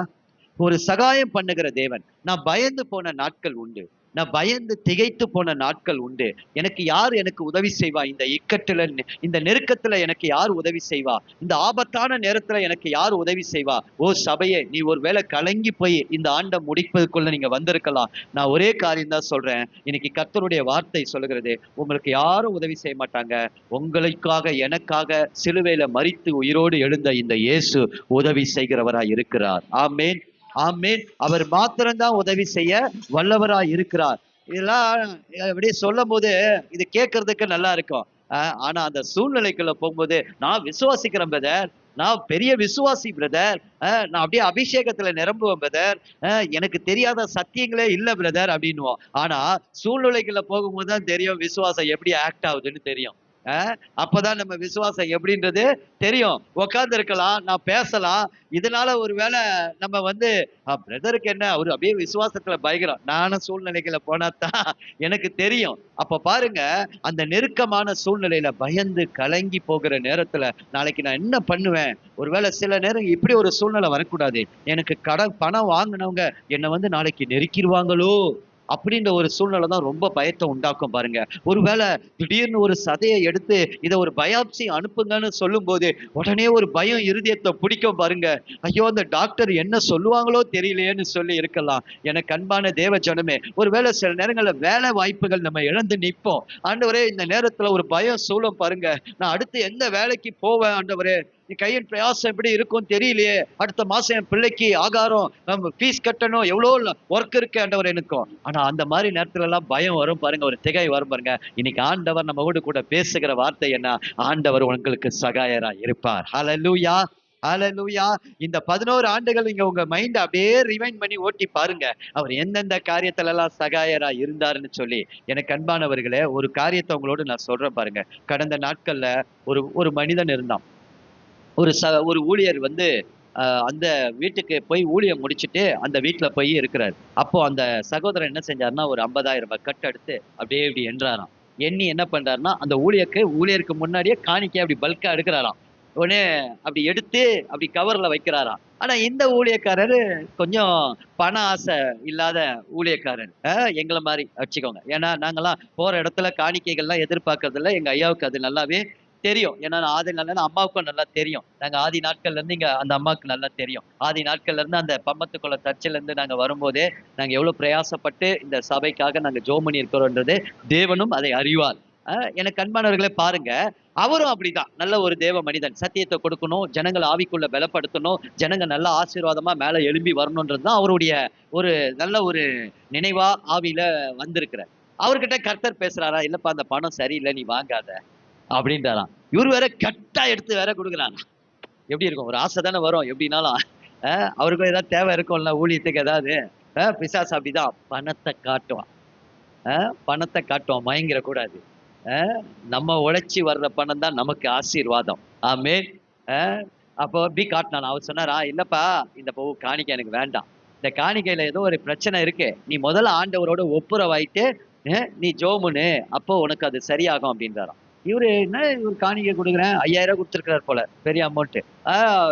ஒரு சகாயம் பண்ணுகிற தேவன். நான் பயந்து போன நாட்கள் உண்டு, நான் பயந்து திகைத்து போன நாட்கள் உண்டு. எனக்கு யார் எனக்கு உதவி செய்வா? இந்த இக்கட்டுல, இந்த நெருக்கத்துல எனக்கு யார் உதவி செய்வா? இந்த ஆபத்தான நேரத்துல எனக்கு யார் உதவி செய்வா? ஓ சபையே, நீ ஒருவேளை கலங்கி போய் இந்த ஆண்டை முடிப்பதுக்குள்ள நீங்க வந்திருக்கலாம். நான் ஒரே காரியம் தான் சொல்றேன். இன்னைக்கு கர்த்தருடைய வார்த்தை சொல்லுகிறது, உங்களுக்கு யாரும் உதவி செய்ய மாட்டாங்க. உங்களுக்காக எனக்காக சிலுவையில மரித்து உயிரோடு எழுந்த இந்த இயேசு உதவி செய்கிறவராய் இருக்கிறார். ஆமேன், ஆமேன். அவர் மாத்திரம்தான் உதவி செய்ய வல்லவராய் இருக்கிறார். இதெல்லாம் அப்படியே சொல்லும் போது இது கேட்கறதுக்கு நல்லா இருக்கும். ஆனா அந்த சூழ்நிலைக்குள்ள போகும்போது, நான் விசுவாசிக்கிறேன் பிரதர், நான் பெரிய விசுவாசி பிரதர், நான் அப்படியே அபிஷேகத்துல நிரம்புவேன் பிரதர், எனக்கு தெரியாத சத்தியங்களே இல்ல பிரதர் அப்படின்னுவோம். ஆனா சூழ்நிலைக்குள்ள போகும்போது தான் தெரியும் விசுவாசம் எப்படி ஆக்ட் ஆகுதுன்னு தெரியும். அப்பதான் நம்ம விசுவாசம் எப்படின்றது தெரியும். உட்கார்ந்து இருக்கலாம், நான் பேசலாம். இதனால ஒருவேளை நம்ம பிரதருக்கு என்ன, அவரு அப்படியே விசுவாசத்துல பயங்கரம். நானும் சூழ்நிலைகளை போனாதான் எனக்கு தெரியும். அப்ப பாருங்க, அந்த நெருக்கமான சூழ்நிலையில பயந்து கலங்கி போகிற நேரத்துல நாளைக்கு நான் என்ன பண்ணுவேன்? ஒருவேளை சில நேரம் இப்படி ஒரு சூழ்நிலை வரக்கூடாது. எனக்கு பணம் வாங்கினவங்க என்னை நாளைக்கு நெருக்கிடுவாங்களோ அப்படின்ற ஒரு சூழ்நிலை தான் ரொம்ப பயத்தை உண்டாக்கும் பாருங்க. ஒருவேளை திடீர்னு ஒரு சதையை எடுத்து இதை ஒரு பயாப்சி அனுப்புங்கன்னு சொல்லும் போது உடனே ஒரு பயம் இருதயத்தை பிடிக்கும் பாருங்க. ஐயோ, அந்த டாக்டர் என்ன சொல்லுவாங்களோ தெரியலையேன்னு சொல்லி இருக்கலாம். எனக்கு அன்பான தேவ ஜனமே, ஒருவேளை சில நேரங்களில் வேலை வாய்ப்புகள் நம்ம இழந்து நிற்போம். ஆண்டவரே, இந்த நேரத்துல ஒரு பயம் சூழும் பாருங்க. நான் அடுத்து எந்த வேலைக்கு போவேன் ஆண்டவரே? கையின் பிரயாசம் எப்படி இருக்கும் தெரியலையே. அடுத்த மாசம் என் பிள்ளைக்கு ஆகாரம், நம்ம ஃபீஸ் கட்டணும், எவ்வளோ ஒர்க் இருக்கு ஆண்டவர் எனக்கும். ஆனா அந்த மாதிரி நேரத்துல எல்லாம் பயம் வரும் பாருங்க, ஒரு திகை வரும் பாருங்க. இன்னைக்கு ஆண்டவர் நம்மோடு கூட பேசுகிற வார்த்தை என்ன? ஆண்டவர் உங்களுக்கு சகாயரா இருப்பார். ஹல்லேலூயா, ஹல்லேலூயா. இந்த 11 ஆண்டுகள் நீங்க உங்க மைண்ட் அப்படியே ரிவைண்ட் பண்ணி ஓட்டி பாருங்க, அவர் எந்தெந்த காரியத்துல எல்லாம் சகாயரா இருந்தாருன்னு சொல்லி. எனக்கு அன்பானவர்களே, ஒரு காரியத்தை உங்களோடு நான் சொல்றேன் பாருங்க. கடந்த நாட்கள்ல ஒரு மனிதன் இருந்தான். ஒரு ஊழியர் அந்த வீட்டுக்கு போய் ஊழியம் முடிச்சுட்டு அந்த வீட்டுல போய் இருக்கிறார். அப்போ அந்த சகோதரன் என்ன செஞ்சாருன்னா, ஒரு 50,000 ரூபாய் கட்டு எடுத்து அப்படியே இப்படி என்றாராம். எண்ணி என்ன பண்றாருன்னா, அந்த ஊழியருக்கு முன்னாடியே காணிக்கை அப்படி பல்கா எடுக்கிறாராம். உடனே அப்படி எடுத்து அப்படி கவர்ல வைக்கிறாராம். ஆனா இந்த ஊழியக்காரரு கொஞ்சம் பண ஆசை இல்லாத ஊழியக்காரர். எங்களை மாதிரி வச்சுக்கோங்க. ஏன்னா நாங்கெல்லாம் போற இடத்துல காணிக்கைகள்லாம் எதிர்பார்க்கறது இல்லை. எங்க ஐயாவுக்கு அது நல்லாவே தெரியும். ஏன்னா அம்மாவுக்கும் நல்லா தெரியும். நாங்க ஆதி நாட்கள்ல இருந்து இங்க அந்த அம்மாவுக்கு நல்லா தெரியும். ஆதி நாட்கள்ல இருந்து அந்த பம்மத்துக்குள்ள சர்ச்சில இருந்து நாங்க வரும்போதே நாங்க எவ்வளவு பிரயாசப்பட்டு இந்த சபைக்காக நாங்க ஜெபம் பண்ணி இருக்கிறோன்றது தேவனும் அதை அறிவார். எனக்கு அன்பானவர்களே பாருங்க, அவரும் அப்படிதான் நல்ல ஒரு தேவ மனிதன். சத்தியத்தை கொடுக்கணும், ஜனங்கள் ஆவிக்குள்ள பலப்படுத்தணும், ஜனங்க நல்ல ஆசீர்வாதமா மேல எழும்பி வரணுன்றது தான் அவருடைய ஒரு நல்ல ஒரு நினைவா ஆவியில வந்திருக்கிறார். அவர்கிட்ட கர்த்தர் பேசுறாரா, இல்லப்பா அந்த பணம் சரியில்லை நீ வாங்காத அப்படின்றாராம். இவர் வேற கட்டா எடுத்து வேற கொடுக்குறாராம். எப்படி இருக்கும், ஒரு ஆசை தானே வரும் எப்படின்னாலும். அவருக்கும் ஏதாவது தேவை இருக்கும்ல, ஊழியத்துக்கு ஏதாவது. பிசாசு அப்படிதான் பணத்தை காட்டுவான். பணத்தை காட்டுவான், மயங்கிற கூடாது. நம்ம உழைச்சி வர்ற பணம் தான் நமக்கு ஆசீர்வாதம். ஆமென். அப்போ எப்படி காட்டினான், அவர் சொன்னாரா, இல்லப்பா இந்த காணிக்கை எனக்கு வேண்டாம், இந்த காணிக்கையில ஏதோ ஒரு பிரச்சனை இருக்கு, நீ முதல்ல ஆண்டவரோட ஒப்புரவாயிட்டு நீ ஜோமுன்னு, அப்போ உனக்கு அது சரியாகும் அப்படின்றாராம். இவரு என்ன, இவர் காணிக்கை கொடுக்குறேன், 5000 கொடுத்துருக்கிறார் போல, பெரிய அமௌண்ட்.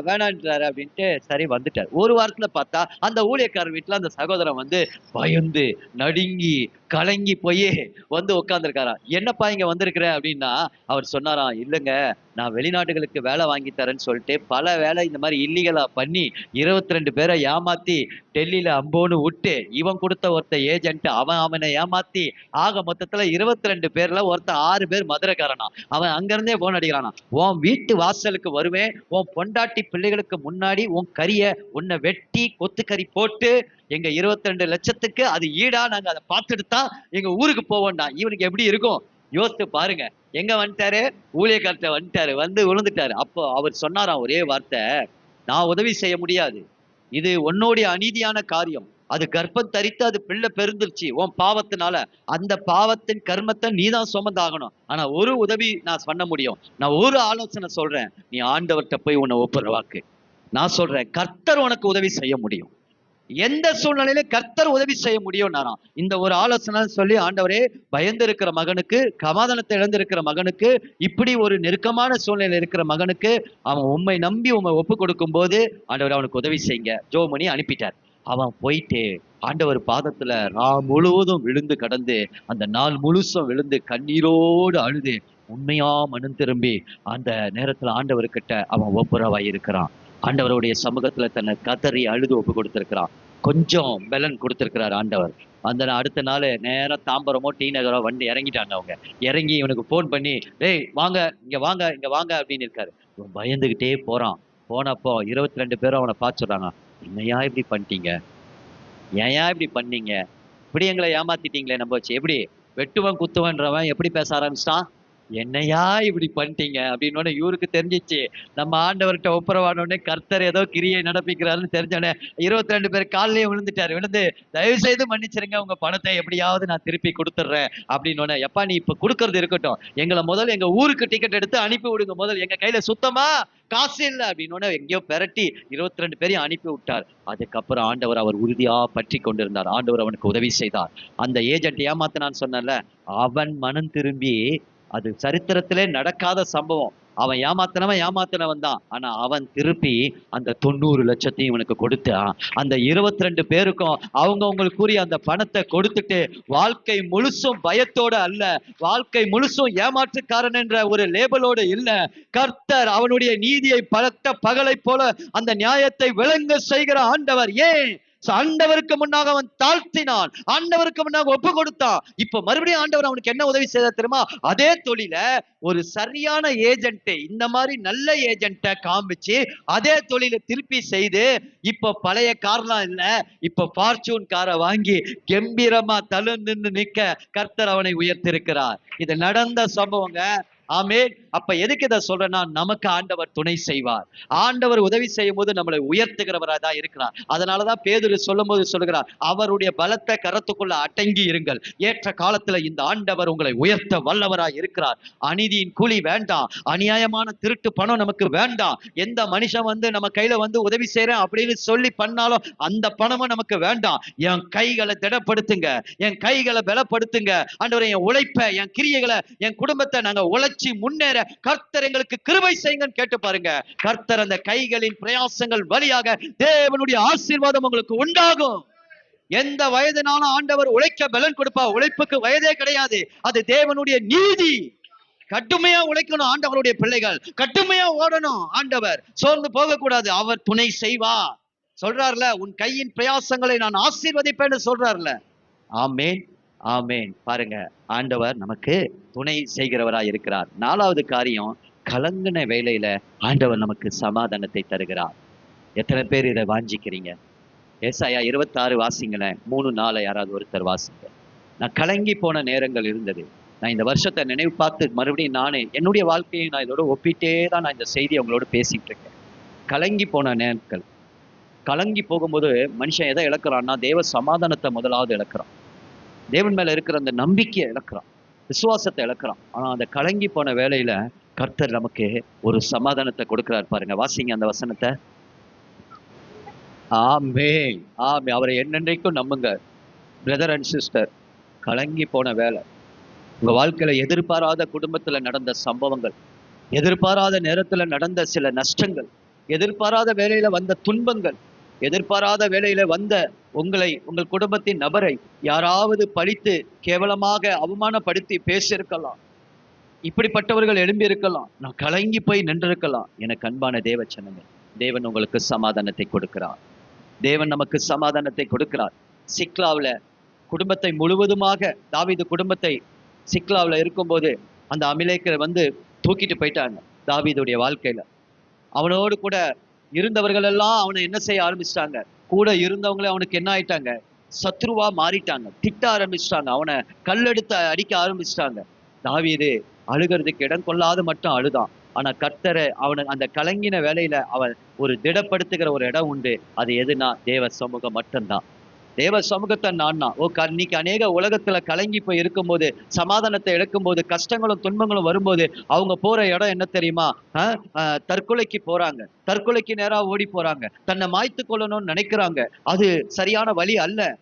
வேணான்றாரு அப்படின்ட்டு சரி வந்துட்டார். ஒரு வாரத்துல பார்த்தா அந்த ஊழியக்காரர் வீட்டுல அந்த சகோதரன் வந்து பயந்து நடுங்கி கலங்கி போய் வந்து உட்காந்துருக்காராம். என்னப்பா இங்க வந்திருக்கிற அப்படின்னா, அவர் சொன்னாராம், இல்லைங்க நான் வெளிநாட்டுகளுக்கு வேலை வாங்கி தரேன்னு சொல்லிட்டு பல வேலை இந்த மாதிரி இல்லீகலா பண்ணி 22 பேரை ஏமாத்தி டெல்லியில அம்போன்னு விட்டு, இவன் கொடுத்த ஒருத்த ஏஜென்ட் அவனை ஏமாத்தி, ஆக மொத்தத்துல 22 பேர்ல ஒருத்த 6 பேர் மதுரைக்காரனா, அவன் அங்கிருந்தே போன் அடிக்கிறானா, உன் வீட்டு வாசலுக்கு வருவேன், உன் பொண்டாட்டி பிள்ளைகளுக்கு முன்னாடி உன் கறிய உன்னை வெட்டி கொத்துக்கறி போட்டு எங்க 22 லட்சத்துக்கு அது ஈடா நாங்க அதை பார்த்துட்டு தான் எங்க ஊருக்கு போவோம்டா. இவனுக்கு எப்படி இருக்கும் யோசித்து பாருங்க. எங்க வந்துட்டாரு, ஊழியக்கார்ட்ட வந்துட்டாரு, வந்து விழுந்துட்டாரு. அப்போ அவர் சொன்னாராம் ஒரே வார்த்தை, நான் உதவி செய்ய முடியாது, இது உன்னுடைய அநீதியான காரியம், அது கர்ப்பம் தரித்து அது பிள்ளை பெருந்துருச்சு உன் பாவத்தினால, அந்த பாவத்தின் கர்மத்தை நீ தான் சுமந்தாகணும். ஆனா ஒரு உதவி நான் பண்ண முடியும், நான் ஒரு ஆலோசனை சொல்றேன், நீ ஆண்டவர்கிட்ட போய் உன்னை ஒப்புரவாக்கு. நான் சொல்றேன் கர்த்தர் உனக்கு உதவி செய்ய முடியும், எந்த சூழ்நிலையில கர்த்தர் உதவி செய்ய முடியும். நானும் இந்த ஒரு ஆலோசனை சொல்லி, ஆண்டவரே பயந்து இருக்கிற மகனுக்கு, சமாதானத்தை இழந்திருக்கிற மகனுக்கு, இப்படி ஒரு நெருக்கமான சூழ்நிலை இருக்கிற மகனுக்கு அவன் உண்மை நம்பி உண்மை ஒப்பு கொடுக்கும் போது ஆண்டவர் அவனுக்கு உதவி செய்யுங்க. ஜெபம் பண்ணி அனுப்பிட்டார். அவன் போயிட்டு ஆண்டவர் பாதத்துல முழுவதும் விழுந்து கடந்து, அந்த நாள் முழுசும் விழுந்து கண்ணீரோடு அழுது உண்மையா மனம் திரும்பி அந்த நேரத்துல ஆண்டவர்கிட்ட அவன் ஒப்புரவாய் இருக்கிறான். ஆண்டவருடைய சமூகத்துல தன்னை கதறி அழுது ஒப்பு கொடுத்திருக்கிறான். கொஞ்சம் பலன் கொடுத்திருக்கிறார் ஆண்டவர். அந்த அடுத்த நாள் நேரம் தாம்பரமோ டி நகரோ வண்டி இறங்கிட்டாங்க. அவங்க இறங்கி இவனுக்கு போன் பண்ணி, டேய் வாங்க இங்க வாங்க இங்க வாங்க அப்படின்னு இருக்காரு. இவன் பயந்துகிட்டே போறான். போனப்போ 22 பேரும் அவனை பார்த்து சொல்றாங்க, என்னையா இப்படி பண்ணிட்டீங்க, ஏன் இப்படி பண்ணீங்க, இப்படி எங்களை ஏமாத்திட்டீங்களே, நம்ப வச்சு எப்படி வெட்டுவன் குத்துவன்றவன் எப்படி பேச ஆரம்பிச்சிட்டான், என்னையா இப்படி பண்ணிட்டீங்க அப்படின்னு. இவருக்கு தெரிஞ்சிச்சு, நம்ம ஆண்டவர்கிட்ட ஒப்புரவானோடனே கர்த்தர் ஏதோ கிரியை நடப்பிக்கிறாருன்னு தெரிஞ்சோடனே 22 பேர் காலிலேயே விழுந்துட்டாரு. விழுந்து, தயவு செய்து மன்னிச்சிருங்க, உங்க பணத்தை எப்படியாவது நான் திருப்பி கொடுத்துட்றேன் அப்படின்னு. எப்பா நீ இப்ப கொடுக்கறது இருக்கட்டும், எங்களை முதல்ல எங்க ஊருக்கு டிக்கெட் எடுத்து அனுப்பி விடுங்க, முதல் எங்க கையில சுத்தமா காசு இல்லை அப்படின்னு எங்கேயோ பெரட்டி 22 பேரையும் அனுப்பி விட்டார். அதுக்கப்புறம் ஆண்டவர் அவர் உறுதியா பற்றி கொண்டிருந்தார். ஆண்டவர் அவனுக்கு உதவி செய்தார். அந்த ஏஜென்ட் ஏமாத்தினான்னு சொன்னல, அவன் மனம் திரும்பி, அது சரித்திரத்திலே நடக்காத சம்பவம், அவன் ஏமாத்தினவன் தான், ஆனா அவன் திருப்பி அந்த 90 லட்சத்தையும் இவனுக்கு கொடுத்தான். அந்த 22 பேருக்கும் அவங்களுக்கு கூறிய அந்த பணத்தை கொடுத்துட்டு, வாழ்க்கை முழுசும் பயத்தோட அல்ல, வாழ்க்கை முழுசும் ஏமாற்றுக்காரன் என்ற ஒரு லேபலோடு இல்ல, கர்த்தர் அவனுடைய நீதியை பலத்த பகலை போல அந்த நியாயத்தை விளங்க செய்கிற ஆண்டவர். ஏன் ஆண்டவருக்கு முன்னாக அவன் தாழ்த்தினான், ஆண்டவருக்கு முன்னாக ஒப்பு கொடுத்தான். இப்ப மறுபடியும் ஆண்டவர் அவனுக்கு என்ன உதவி செய்தார் தெரியுமா, அதே தொழில ஒரு சரியான ஏஜென்ட், இந்த மாதிரி நல்ல ஏஜென்ட்டை காமிச்சு அதே தொழிலை திருப்பி செய்து, இப்ப பழைய கார்லாம் இல்ல, இப்ப ஃபார்ச்சூன் காரை வாங்கி கம்பீரமா தழுந்து நிற்க கர்த்தர் அவனை உயர்த்திருக்கிறார். இது நடந்த சம்பவங்க. ஆமென். அப்ப எதுக்கு இதை சொல்றேன்னா, நமக்கு ஆண்டவர் துணை செய்வார். ஆண்டவர் உதவி செய்யும் போது நம்மளை உயர்த்துகிறவராக தான் இருக்கிறார். அதனாலதான் பேதுரு சொல்லும் போது சொல்லுகிறார், அவருடைய பலத்தை கரத்துக்குள்ள அடங்கி இருங்கள், ஏற்ற காலத்துல இந்த ஆண்டவர் உங்களை உயர்த்த வல்லவராய் இருக்கிறார். அநீதியின் கூலி வேண்டாம், அநியாயமான திருட்டு பணம் நமக்கு வேண்டாம். எந்த மனுஷன் வந்து நம்ம கையில வந்து உதவி செய்யறேன் அப்படின்னு சொல்லி பண்ணாலும் அந்த பணமும் நமக்கு வேண்டாம். என் கைகளை திடப்படுத்துங்க, என் கைகளை பலப்படுத்துங்க ஆண்டவரே, என் உழைப்பை, என் கிரியைகளை, என் குடும்பத்தை நாங்க உழைச்சி முன்னேற கர்த்தர் எங்களுக்கு கிருபை செய்யுங்கன்னு கேட்டு பாருங்க. கர்த்தர் அந்த கைகளின் பிரயாசங்கள் வழியாக தேவனுடைய ஆசீர்வாதம் உங்களுக்கு உண்டாகும். எந்த வயதினாலும் ஆண்டவர் உழைக்க பலன் கொடுப்பா. உழைப்புக்கு வயதே கிடையாது, அது தேவனுடைய நீதி. கடுமையா உழைக்கணும் ஆண்டவருடைய பிள்ளைகள், கடுமையா ஓடணும். ஆண்டவர் சோர்ந்து போக கூடாது, அவர் துணை செய்வார். சொல்றாருல, உன் கையின் பிரயாசங்களை நான் ஆசீர்வதிப்பேன்னு சொல்றாருல. ஆமென். ஆமென். பாருங்க, ஆண்டவர் நமக்கு துணை செய்கிறவராய் இருக்கிறார். 4வது காரியம், கலங்கின வேளையில ஆண்டவர் நமக்கு சமாதானத்தை தருகிறார். எத்தனை பேர் இதை வாஞ்சிக்கிறீங்க? ஏசாயா 26 வாசிங்களேன். 3, 4 யாராவது ஒருத்தர் வாசிங்க. நான் கலங்கி போன நேரங்கள் இருந்தது. நான் இந்த வருஷத்தை நினைவு பார்த்து மறுபடியும் நானே என்னுடைய வாழ்க்கையை நான் இதோட ஒப்பிட்டே தான் நான் இந்த செய்தியை உங்களோட பேசிட்டு இருக்கேன். கலங்கி போன நேரங்கள். கலங்கி போகும்போது மனுஷன் எதை இழக்கிறான்னா, தேவ சமாதானத்தை முதலாவது இழக்கிறான். தேவன் மேல இருக்கிற அந்த நம்பிக்கையை இழக்கிறான், விசுவாசத்தை இழக்கிறான். ஆனா அந்த கலங்கி போன வேளையில கர்த்தர் நமக்கு ஒரு சமாதானத்தை கொடுக்கிறார். பாருங்க, வாசிங்க அந்த வசனத்தை. ஆமென், ஆமென். அவரை என்னென்றைக்கும் நம்புங்க பிரதர் அண்ட் சிஸ்டர். கலங்கி போன வேலை, உங்க வாழ்க்கையில எதிர்பாராத குடும்பத்துல நடந்த சம்பவங்கள், எதிர்பாராத நேரத்துல நடந்த சில நஷ்டங்கள், எதிர்பாராத வேலையில வந்த துன்பங்கள், எதிர்பாராத வேலையில வந்த உங்கள் குடும்பத்தின் நபரை யாராவது பழித்து கேவலமாக அவமானப்படுத்தி பேசியிருக்கலாம். இப்படிப்பட்டவர்கள் எழும்பி இருக்கலாம். நான் கலங்கி போய் நின்றிருக்கலாம். எனக்கு அன்பான தேவச்சனமே, தேவன் உங்களுக்கு சமாதானத்தை கொடுக்கிறார். தேவன் நமக்கு சமாதானத்தை கொடுக்கிறார். சிக்லாவுல குடும்பத்தை முழுவதுமாக, தாவீது குடும்பத்தை சிக்லாவுல இருக்கும்போது அந்த அமிலேக்கரை வந்து தூக்கிட்டு போயிட்டாங்க. தாவீதுடைய வாழ்க்கையில அவனோடு கூட இருந்தவர்கள் எல்லாம் அவனை என்ன செய்ய ஆரம்பிச்சிட்டாங்க? கூட இருந்தவங்களே அவனுக்கு என்ன ஆயிட்டாங்க? சத்ருவா மாறிட்டாங்க, திட்ட ஆரம்பிச்சிட்டாங்க, அவனை கல்லெடுத்து அடிக்க ஆரம்பிச்சிட்டாங்க. தாவீது அழுகிறதுக்கு இடம் கொள்ளாத மட்டும் அழுதான். ஆனா கர்த்தரை அந்த கலங்கின வேலையில அவன் ஒரு திடப்படுத்துகிற ஒரு இடம் உண்டு. அது எதுனா தேவ சமூகம் மட்டும்தான். தேவ சமூகத்தை நான்னா இன்னைக்கு அநேக உலகத்துல கலங்கி போய் இருக்கும்போது, சமாதானத்தை இழக்கும்போது, கஷ்டங்களும் துன்பங்களும் வரும்போது அவங்க போற இடம் என்ன தெரியுமா? தற்கொலைக்கு போறாங்க, தற்கொலைக்கு நேரா ஓடி போறாங்க, தன்னை மாய்த்து கொள்ளணும்னு நினைக்கிறாங்க. அது சரியான வழி அல்ல.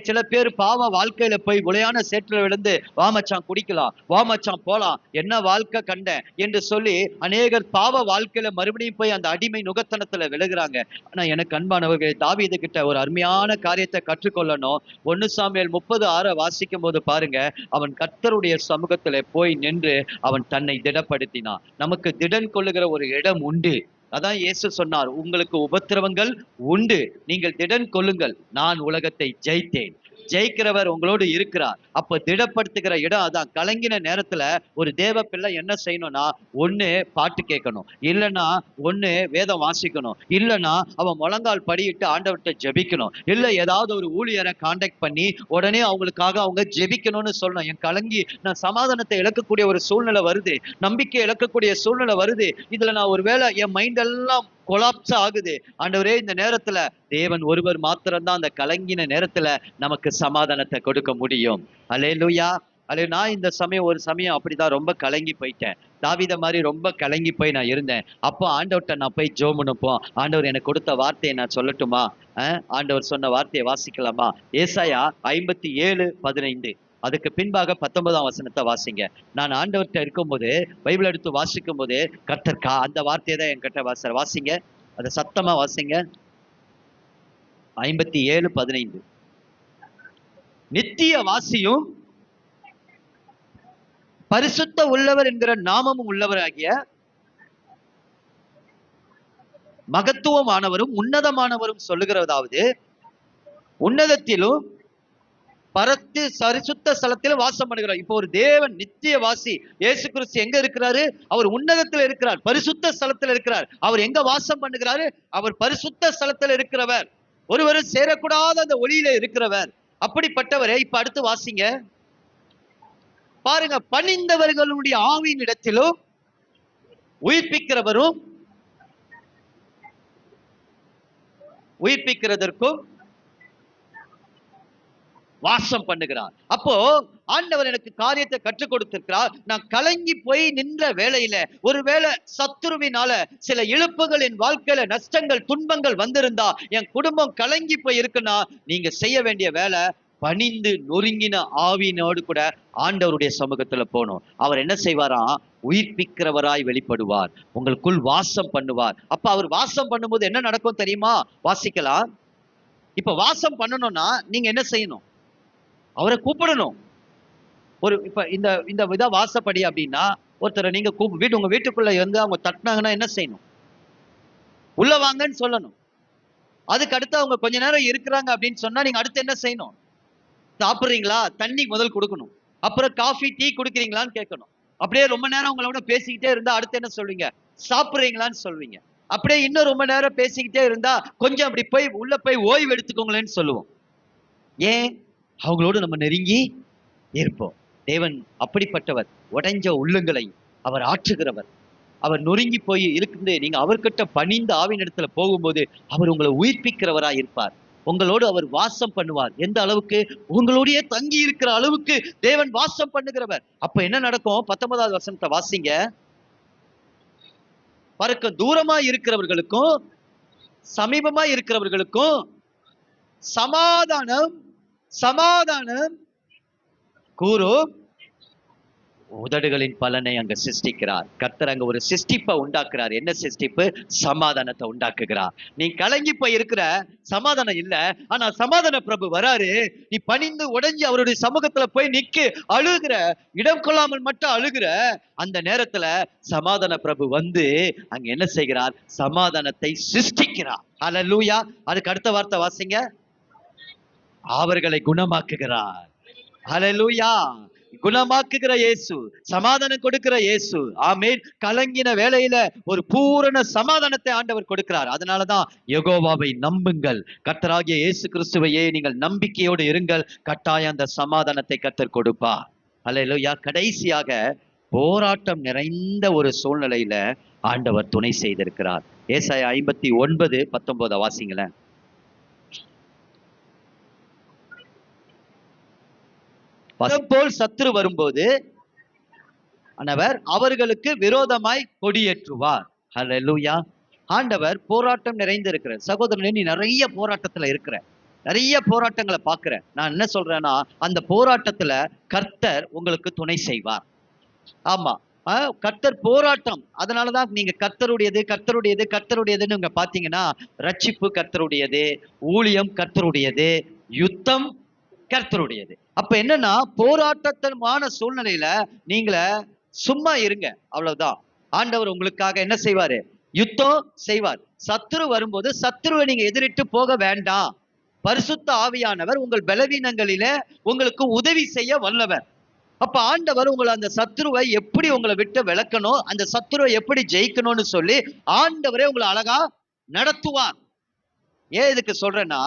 சில பேர் பாவ வாழ்க்கையில போய் உளையான சேற்றில் விழுந்து, வா மச்சான் குடிக்கலாம், வா மச்சான் போலாம், என்ன வாழ்க்கை கண்டேன் என்று சொல்லி அநேகர் பாவ வாழ்க்கையில மறுபடியும் போய் அந்த அடிமை நுகத்தனத்துல விழுகிறாங்க. ஆனா எனக்கு அன்பானவர்கள், தாவீது கிட்ட ஒரு அருமையான காரியத்தை கற்றுக்கொள்ளணும். 1 சாமுவேல் 30:6 வாசிக்கும் போது பாருங்க, அவன் கர்த்தருடைய சமூகத்துல போய் நின்று அவன் தன்னை திடப்படுத்தினான். நமக்கு திடன் கொள்ளுகிற ஒரு இடம் உண்டு. அதான் இயேசு சொன்னார், உங்களுக்கு உபத்திரவங்கள் உண்டு, நீங்கள் திடன் கொள்ளுங்கள், நான் உலகத்தை ஜெயித்தேன். ஜெயிக்கிறவர் உங்களோடு இருக்கிறார். அப்ப திடப்படுத்துகிற இடம் அதான். கலங்கின நேரத்துல ஒரு தேவ பிள்ளை என்ன செய்யணும்னா, ஒண்ணு பாட்டு கேட்கணும், இல்லைன்னா ஒண்ணு வேதம் வாசிக்கணும், இல்லைன்னா அவன் முழங்கால் படியிட்டு ஆண்டவர்கிட்ட ஜெபிக்கணும், இல்ல ஏதாவது ஒரு ஊழியரை கான்டாக்ட் பண்ணி உடனே அவங்களுக்காக அவங்க ஜெபிக்கணும்னு சொல்லணும். என் கலங்கி நான் சமாதானத்தை இழக்கக்கூடிய ஒரு சூழ்நிலை வருது, நம்பிக்கை இழக்கக்கூடிய சூழ்நிலை வருது, இதுல நான் ஒருவேளை என் மைண்ட் எல்லாம் கொலாப்ஸ் ஆகுது. ஆண்டவரே, இந்த நேரத்துல தேவன் ஒருவர் மாத்திரம்தான் அந்த கலங்கின நேரத்துல நமக்கு சமாதானத்தை கொடுக்க முடியும். அல்லேலூயா. நான் இந்த ஒரு சமயம் அப்படிதான் ரொம்ப கலங்கி போயிட்டேன். தாவீத மாதிரி ரொம்ப கலங்கி போய் நான் இருந்தேன். அப்போ ஆண்டவர்கிட்ட நான் போய் ஜெபம் பண்ணுப்போம். ஆண்டவர் எனக்கு கொடுத்த வார்த்தையை நான் சொல்லட்டுமா? ஆண்டவர் சொன்ன வார்த்தையை வாசிக்கலாமா? ஏசாயா 57:15. அதுக்கு பின்பாக 19ஆம் வசனத்தை வாசிங்க. நான் ஆண்டவர்கிட்ட இருக்கும்போது பைபிள் எடுத்து வாசிக்கும் போது கர்த்தர் அந்த வார்த்தையை தான் என்கிட்ட வாசிங்க. அதை சத்தமா வாசிங்க. 57:15. நித்திய வாசியும் பரிசுத்த உள்ளவர் என்கிற நாமமும் உள்ளவராகிய மகத்துவமானவரும் உன்னதமானவரும் சொல்லுகிறதாவது, உன்னதத்திலும் பரத்து பரிசுத்த ஸ்தலத்தில் வாசம் பண்ணுகிறார். இப்போ ஒரு தேவன் நித்திய வாசி இயேசு கிறிஸ்து எங்க இருக்கிறாரு? அவர் உன்னதத்தில் இருக்கிறார், பரிசுத்த ஸ்தலத்தில் இருக்கிறார். அவர் எங்க வாசம் பண்ணுகிறாரு? அவர் பரிசுத்த ஸ்தலத்தில் இருக்கிறவர், ஒருவரும் சேரக்கூடாத அந்த ஒளியில இருக்கிறவர். அப்படிப்பட்டவரே. இப்ப அடுத்து வாசிங்க பாருங்க. பணிந்தவர்களுடைய ஆவியின் இடத்திலும் உயிர்ப்பிக்கிறதற்கும் வாசம் பண்ணுகிறார். அப்போ ஆண்டவர் எனக்கு காரியத்தை கற்றுக் கொடுத்திருக்கிறார். நான் கலங்கி போய் நின்ற வேளையில, ஒருவேளை சத்துருவினால சில இழப்புகள், என் வாழ்க்கையில நஷ்டங்கள், துன்பங்கள் வந்திருந்தா, என் குடும்பம் கலங்கி போய் இருக்குன்னா, நீங்க செய்ய வேண்டிய வேலை, பணிந்து நொறுங்கின ஆவியினோடு கூட ஆண்டவருடைய சமூகத்துல போகணும். அவர் என்ன செய்வாராம்? உயிர்ப்பிக்கிறவராய் வெளிப்படுவார், உங்களுக்குள் வாசம் பண்ணுவார். அப்ப அவர் வாசம் பண்ணும்போது என்ன நடக்கும் தெரியுமா? வாசிக்கலாம். இப்ப வாசம் பண்ணணும்னா நீங்க என்ன செய்யணும்? அவரை கூப்பிடணும். இப்ப இந்த வித வாசப்படி அப்படின்னா, ஒருத்தரை நீங்க உங்க வீட்டுக்குள்ள இருந்து அவங்க தட்டினாங்கன்னா என்ன செய்யணும்? உள்ள வாங்கன்னு சொல்லணும். அதுக்கு அடுத்து அவங்க கொஞ்ச நேரம் இருக்கிறாங்க அப்படின்னு சொன்னா நீங்க அடுத்து என்ன செய்யணும்? சாப்பிடுறீங்களா, தண்ணி முதல் கொடுக்கணும். அப்புறம் காஃபி டீ குடிக்கிறீங்களான்னு கேட்கணும். அப்படியே ரொம்ப நேரம் உங்களோட பேசிக்கிட்டே இருந்தா அடுத்து என்ன சொல்வீங்க? சாப்பிடுறீங்களான்னு சொல்வீங்க. அப்படியே இன்னும் ரொம்ப நேரம் பேசிக்கிட்டே இருந்தா கொஞ்சம் அப்படி போய் உள்ள போய் ஓய்வு எடுத்துக்கோங்களேன்னு சொல்லுவோம். ஏன்? அவங்களோடு நம்ம நெருங்கி இருப்போம். தேவன் அப்படிப்பட்டவர். உடைஞ்ச உள்ளங்களை அவர் ஆற்றுகிறவர். அவர் நொறுங்கி போய் இருக்குது. நீங்க அவர்கிட்ட பணிந்து ஆவியின் இடத்துல போகும்போது அவர் உங்களை உயிர்ப்பிக்கிறவராய் இருப்பார். உங்களோடு அவர் வாசம் பண்ணுவார். எந்த அளவுக்கு? உங்களோடயே தங்கி இருக்கிற அளவுக்கு தேவன் வாசம் பண்ணுகிறவர். அப்ப என்ன நடக்கும்? 19வது வசனத்தை வாசிங்க. பாருங்க, தூரமா இருக்கிறவர்களுக்கும் சமீபமா இருக்கிறவர்களுக்கும் சமாதானம் சமாதானம் கூறும் உதடுகளின் பலனை அங்க சிருஷ்டிக்கிறார். கர்த்தர் அங்க ஒரு சிருஷ்டிப்பை உண்டாக்குறார். என்ன சிருஷ்டிப்பு? சமாதானத்தை உண்டாக்குகிறார். நீ கலங்கி போய் இருக்கிற, சமாதானம் இல்ல. ஆனா சமாதான பிரபு வராரு. நீ பணிந்து உடைஞ்சு அவருடைய சமூகத்துல போய் நிக்கு, அழுகிற, இடம் கொள்ளாமல் மட்டும் அழுகிற அந்த நேரத்துல சமாதான பிரபு வந்து அங்க என்ன செய்கிறார்? சமாதானத்தை சிருஷ்டிக்கிறார். ஹல்லேலூயா. அதுக்கு அடுத்த வார்த்தை வாசிங்க. அவர்களை குணமாக்குகிறார். ஹல்லேலூயா. குணமாக்குகிற இயேசு, சமாதானம் கொடுக்கிற இயேசு. ஆமென். கலங்கின வேளையில ஒரு பூரண சமாதானத்தை ஆண்டவர் கொடுக்கிறார். அதனாலதான் யெகோவாவை நம்புங்கள், கர்த்தராகிய இயேசு கிறிஸ்துவையே நீங்கள் நம்பிக்கையோடு இருங்கள், கட்டாயம் அந்த சமாதானத்தை கர்த்தர் கொடுப்பார். ஹல்லேலூயா. கடைசியாக போராட்டம் நிறைந்த ஒரு சூழ்நிலையில ஆண்டவர் துணை செய்திருக்கிறார். ஏசாயா 59:19 வாசிங்களேன். போல் சத்துரு வரும்போது ஆண்டவர் அவர்களுக்கு விரோதமாய் கொடியேற்றுவார். ஹல்லேலூயா. ஆண்டவர் போராட்டம் நிறைந்து இருக்கிற சகோதரனே, நீ நிறைய போராட்டத்துல இருக்கிற, நிறைய போராட்டங்களை பாக்குற. நான் என்ன சொல்றேன்னா, அந்த போராட்டத்துல கர்த்தர் உங்களுக்கு துணை செய்வார். ஆமா, கர்த்தர் போராட்டம். அதனாலதான் நீங்க கர்த்தருடையது கர்த்தருடையது கர்த்தருடையதுன்னு நீங்க பாத்தீங்கன்னா, ரட்சிப்பு கர்த்தருடையது, ஊழியம் கர்த்தருடையது, யுத்தம் கர்த்தருடையது. அப்ப என்னன்னா, போராட்டமான சூழ்நிலையில நீங்கள சும்மா இருங்க, அவ்வளவுதான். ஆண்டவர் உங்களுக்காக என்ன செய்வாரு? யுத்தம் செய்வார். சத்துரு வரும்போது சத்துருவை நீங்க எதிரிட்டு போக வேண்டாம். பரிசுத்த ஆவியானவர் உங்கள் பலவீனங்களில உங்களுக்கு உதவி செய்ய வல்லவர். அப்ப ஆண்டவர் உங்களை அந்த சத்துருவை எப்படி உங்களை விட்டு விளக்கணும், அந்த சத்துருவை எப்படி ஜெயிக்கணும்னு சொல்லி ஆண்டவரே உங்களை அழகா நடத்துவார். ஏன் இதுக்கு சொல்றேன்னா,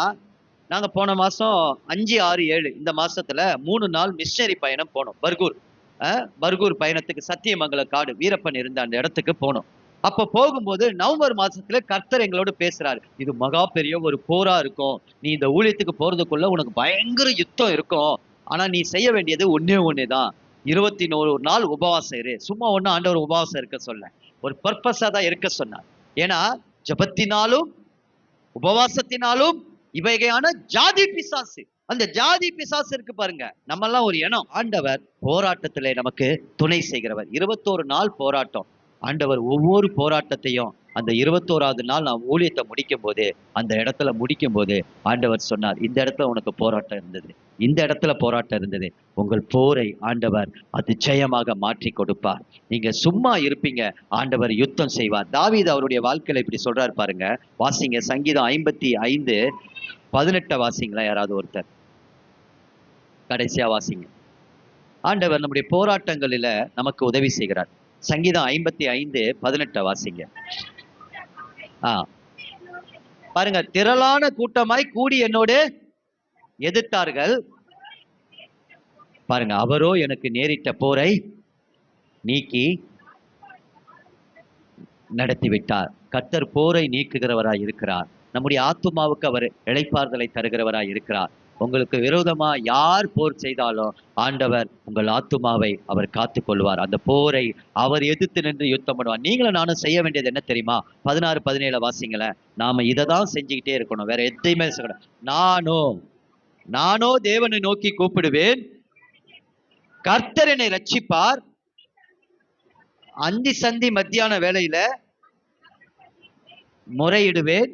நாங்க போன மாசம் 5, 6, 7 இந்த மாசத்துல 3 நாள் மிஷனரி பயணம் போனோம். பர்கூர் பயணத்துக்கு சத்தியமங்கல காடு வீரப்பன் இருந்த அந்த இடத்துக்கு போனோம். அப்ப போகும்போது நவம்பர் மாசத்துல கர்த்தர் எங்களோடு பேசுறாரு. இது மகா பெரிய ஒரு போரா இருக்கும். நீ இந்த ஊழியத்துக்கு போறதுக்குள்ள உனக்கு பயங்கர யுத்தம் இருக்கும். ஆனா நீ செய்ய வேண்டியது ஒன்னே ஒண்ணுதான். 21 நாள் உபவாசம் இரு. சும்மா ஒண்ணு ஆண்டவர் உபவாசம் இருக்க சொல்ல, ஒரு பர்பஸா தான் இருக்க சொன்னார். ஏன்னா ஜபத்தினாலும் உபவாசத்தினாலும் இவைகையான ஜாதி பிசாசு, அந்த ஜாதி பிசாசு இருக்கு பாருங்க, நம்ம எல்லாம் ஒரு இனம். ஆண்டவர் போராட்டத்திலே நமக்கு துணை செய்கிறவர். 21 நாள் போராட்டம். ஆண்டவர் ஒவ்வொரு போராட்டத்தையும் அந்த 21வது நாள் நான் ஊழியத்தை முடிக்கும் போது, அந்த இடத்துல முடிக்கும் போது ஆண்டவர் சொன்னார், இந்த இடத்துல உனக்கு போராட்டம் இருந்தது, இந்த இடத்துல போராட்டம் இருந்தது. உங்கள் போரை ஆண்டவர் அதிசயமாக மாற்றி கொடுப்பார். நீங்க சும்மா இருப்பீங்க, ஆண்டவர் யுத்தம் செய்வார். தாவீது அவருடைய வாழ்க்கையில இப்படி சொல்றாரு பாருங்க. வாசிங்க, சங்கீதம் 55:18 வாசிங்களா யாராவது ஒருத்தர். கடைசியா வாசிங்க. ஆண்டவர் நம்முடைய போராட்டங்களில நமக்கு உதவி செய்கிறார். சங்கீதம் 55:18 வாசிங்க. பாருங்க, திரளான கூட்டமாய் கூடி என்னோடு எதிர்த்தார்கள். பாருங்க, அவரோ எனக்கு நேரிட்ட போரை நீக்கி நடத்தி விட்டார். கர்த்தர் போரை நீக்குகிறவராய் இருக்கிறார். நம்முடைய ஆத்துமாவுக்கு அவர் இளைப்பாறுதலை தருகிறவராய் இருக்கிறார். உங்களுக்கு விரோதமா யார் போர் செய்தாலும் ஆண்டவர் உங்கள் ஆத்துமாவை அவர் காத்து கொள்வார். அந்த போரை அவர் எதிர்த்து நின்று யுத்தம் பண்ணுவார். நீங்களும் நானும் செய்ய வேண்டியது என்ன தெரியுமா? 16, 17 வாசிங்களேன். நாம இதை தான் செஞ்சுக்கிட்டே இருக்கணும், வேற எதையுமே செய்யணும். நானோ தேவனை நோக்கி கூப்பிடுவேன், கர்த்தர் என்னை ரட்சிப்பார். அந்தி சந்தி மத்தியான வேளையில முறையிடுவேன்,